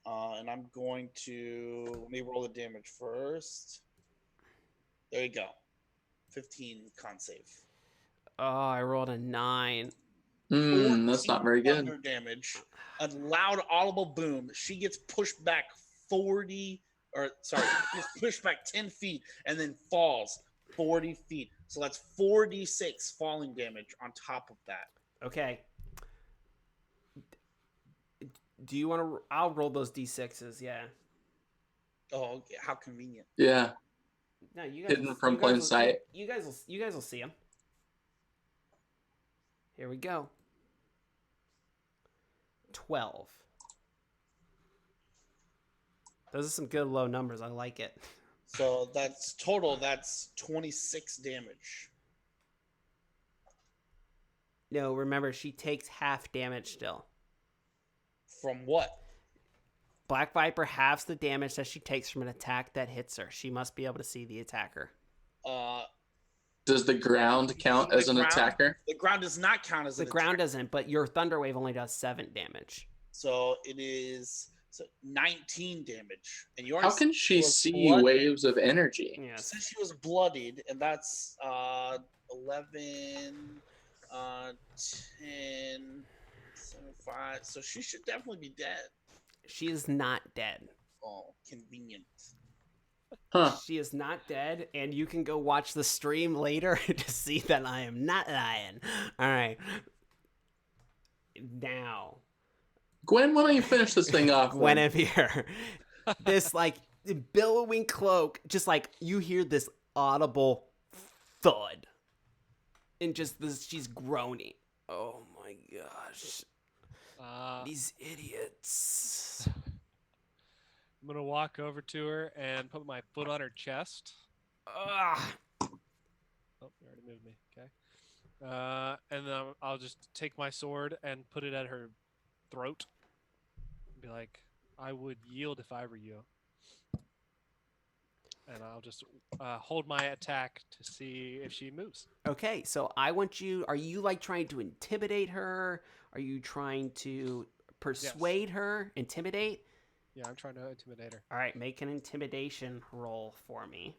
And I'm going to. Let me roll the damage first. There you go. 15 con save. Oh, I rolled a 9. That's not very good. Damage. A loud audible boom. She gets pushed back 10 feet and then falls 40 feet. So that's 4d6 falling damage on top of that. Okay. Do you want to? I'll roll those d6s. Yeah. Oh, okay. How convenient. Yeah. No, you guys hidden from plain sight. You guys will see him. Here we go. 12. Those are some good low numbers. I like it. So that's total. That's 26 damage. No, remember, she takes half damage still. From what? Black Viper halves the damage that she takes from an attack that hits her. She must be able to see the attacker. Does the ground count as an attacker? The ground does not count as The an ground attacker. doesn't, but your Thunder Wave only does 7 damage. So it is 19 damage. And yours How can she was see blood- waves of energy? Yes. Since she was bloodied, and that's 11, 10, 7, 5. So she should definitely be dead. She is not dead. Oh, convenient. Huh. She is not dead, and you can go watch the stream later to see that I am not lying. All right. Now, Gwen, why don't you finish this thing off? then? Guinevere, this like billowing cloak, just like you hear this audible thud, and just this, she's groaning. Oh my gosh, these idiots. I'm gonna walk over to her and put my foot on her chest. Ugh. Oh, you already moved me. Okay. And then I'll just take my sword and put it at her throat. Be like, I would yield if I were you. And I'll just hold my attack to see if she moves. Okay, so I want you. Are you like trying to intimidate her? Are you trying to persuade her? Intimidate? Yeah, I'm trying to intimidate her. All right, make an intimidation roll for me.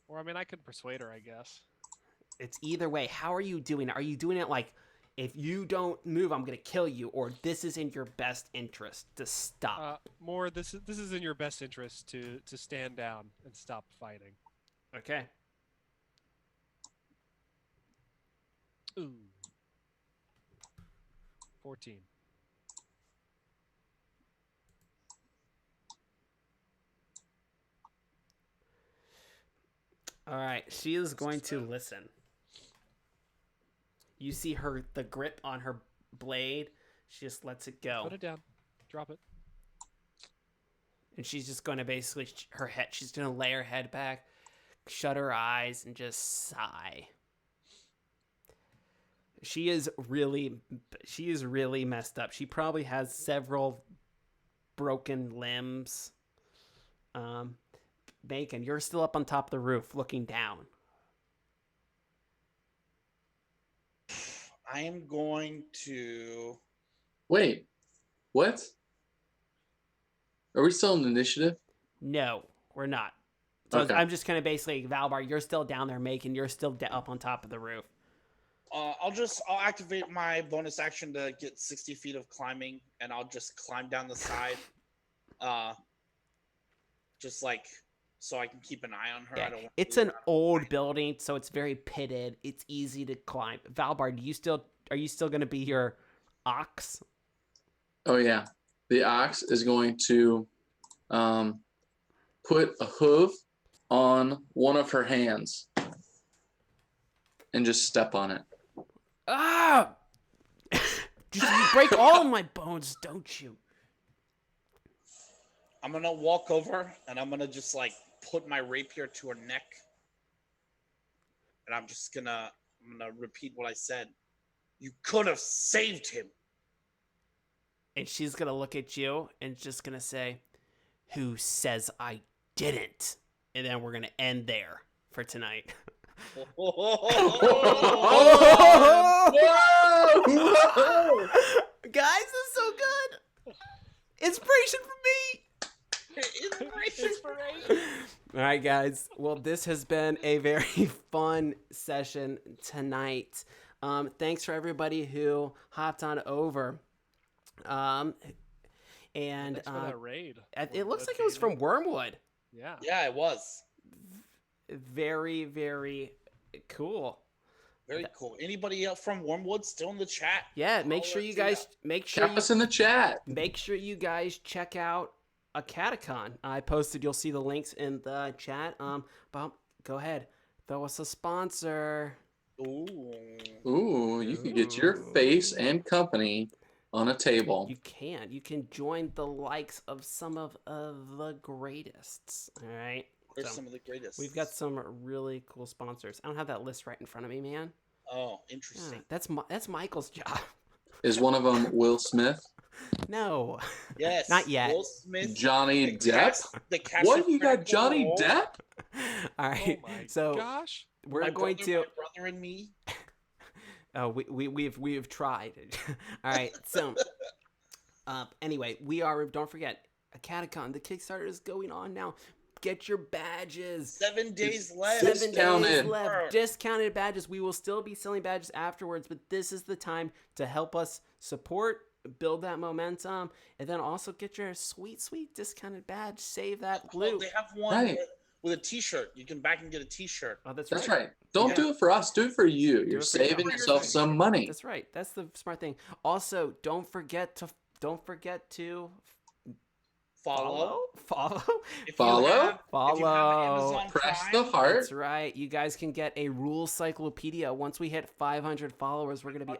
Or, I mean, I could persuade her, I guess. It's either way. How are you doing it? Are you doing it like, if you don't move, I'm gonna kill you, or this is in your best interest to stop? More, this is in your best interest to stand down and stop fighting. Okay. Ooh. 14. All right. She is going to listen. You see the grip on her blade. She just lets it go. Put it down. Drop it. And she's just going to basically, she's going to lay her head back, shut her eyes, and just sigh. She is really messed up. She probably has several broken limbs. Bacon, you're still up on top of the roof looking down. I am going to. Wait, what? Are we still in initiative? No, we're not. So Okay. I'm just going to basically, Valbar, you're still down there making, you're still up on top of the roof. I'll activate my bonus action to get 60 feet of climbing, and I'll just climb down the side. Just like so I can keep an eye on her. Yeah, I don't want it's to an old building, so it's very pitted. It's easy to climb. Valbar, are you still going to be your ox? Oh yeah, the ox is going to put a hoof on one of her hands and just step on it. Ah! You break all of my bones, don't you? I'm gonna walk over and I'm gonna just like put my rapier to her neck, and I'm gonna repeat what I said. You could have saved him. And she's going to look at you and just going to say, "Who says I didn't?" And then we're going to end there for tonight. Whoa! Guys, this is so good. Inspiration for me. Inspiration. All right, guys. Well, this has been a very fun session tonight. Thanks for everybody who hopped on over. And Thanks for that raid. it looks like it was from Wormwood. Yeah. Yeah, it was. Very, very cool. Very cool. Anybody else from Wormwood still in the chat? Yeah, make I'll sure let you you guys Cap us in the chat. make sure you guys check out AcadeCon. I posted. You'll see the links in the chat. But go ahead, throw us a sponsor. Ooh. Ooh, you can get your face and company on a table. You can. You can join the likes of some of the greatest. All right. They're So, some of the greatest. we've got some really cool sponsors. I don't have that list right in front of me, man. Oh, Yeah, interesting. that's Michael's job. Is one of them Will Smith? No. Yes. Not yet. Will Smith. Johnny Depp? The What? You got Critical Johnny Role, Depp? All right. Oh my so gosh. we're my going brother, to. my brother and me. We've tried. All right. So anyway, don't forget AcadeCon. The Kickstarter is going on now. Get your badges. 7 days left. 7 Discounted. days left. Discounted badges. We will still be selling badges afterwards, but this is the time to help us support, build that momentum, and then also get your sweet, sweet discounted badge. Save that Oh, loot. they have one Right. with a T-shirt. You can back and get a T-shirt. Oh, that's That's right. right. Don't Yeah. do it for us. Do it for you. You're it for you. saving For yourself yourself. some money. That's right. That's the smart thing. Also, don't forget to Follow. follow. If Follow. You have, If you Follow. have Amazon Press Prime, the heart. That's right. You guys can get a rules cyclopedia. Once we hit 500 followers, we're gonna be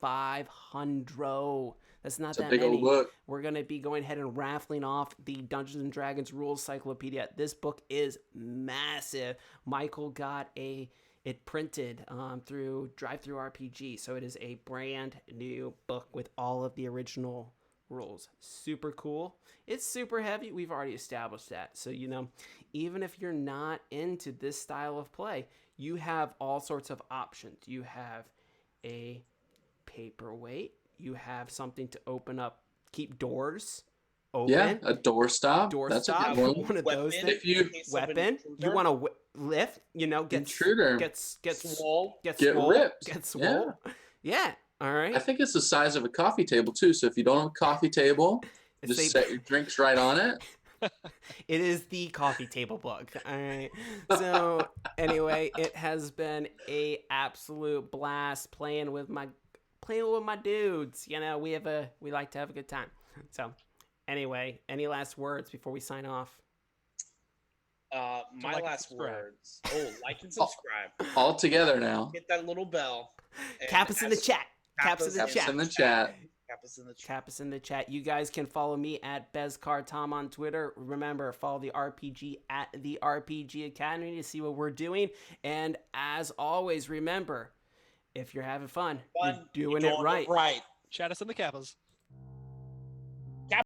500. That's not It's a that big many. old book. We're gonna be going ahead and raffling off the Dungeons and Dragons rules cyclopedia. This book is massive. Michael got it printed through Drive-Thru RPG, so it is a brand new book with all of the original rules. Super cool. It's super heavy. We've already established that. So, even if you're not into this style of play, you have all sorts of options. You have a paperweight. You have something to open up, keep doors open. Yeah, a doorstop. That's a Doorstop. good one. One of those weapon, things. If you- in case of an Weapon. You intruder. want to lift, get Intruder. Get Swole. Get Get swole. ripped. Get swole. Yeah. All right. I think it's the size of a coffee table too. So if you don't have a coffee table, It's just a- set your drinks right on it. It is the coffee table book. All right. So anyway, it has been a absolute blast playing with my dudes. We like to have a good time. So anyway, any last words before we sign off? My like and last subscribe. words. Oh, like and subscribe. All together now. Hit that little bell. and Cap us in the ask- chat. Cap us in the Cap us Caps chat. in the chat. Cap us in the chat. Cap us in the chat. You guys can follow me at BezCarTom on Twitter. Remember, follow the RPG at the RPG Academy to see what we're doing. And as always, remember, if you're having fun, you're doing it right. Right. Chat us in the Kappas.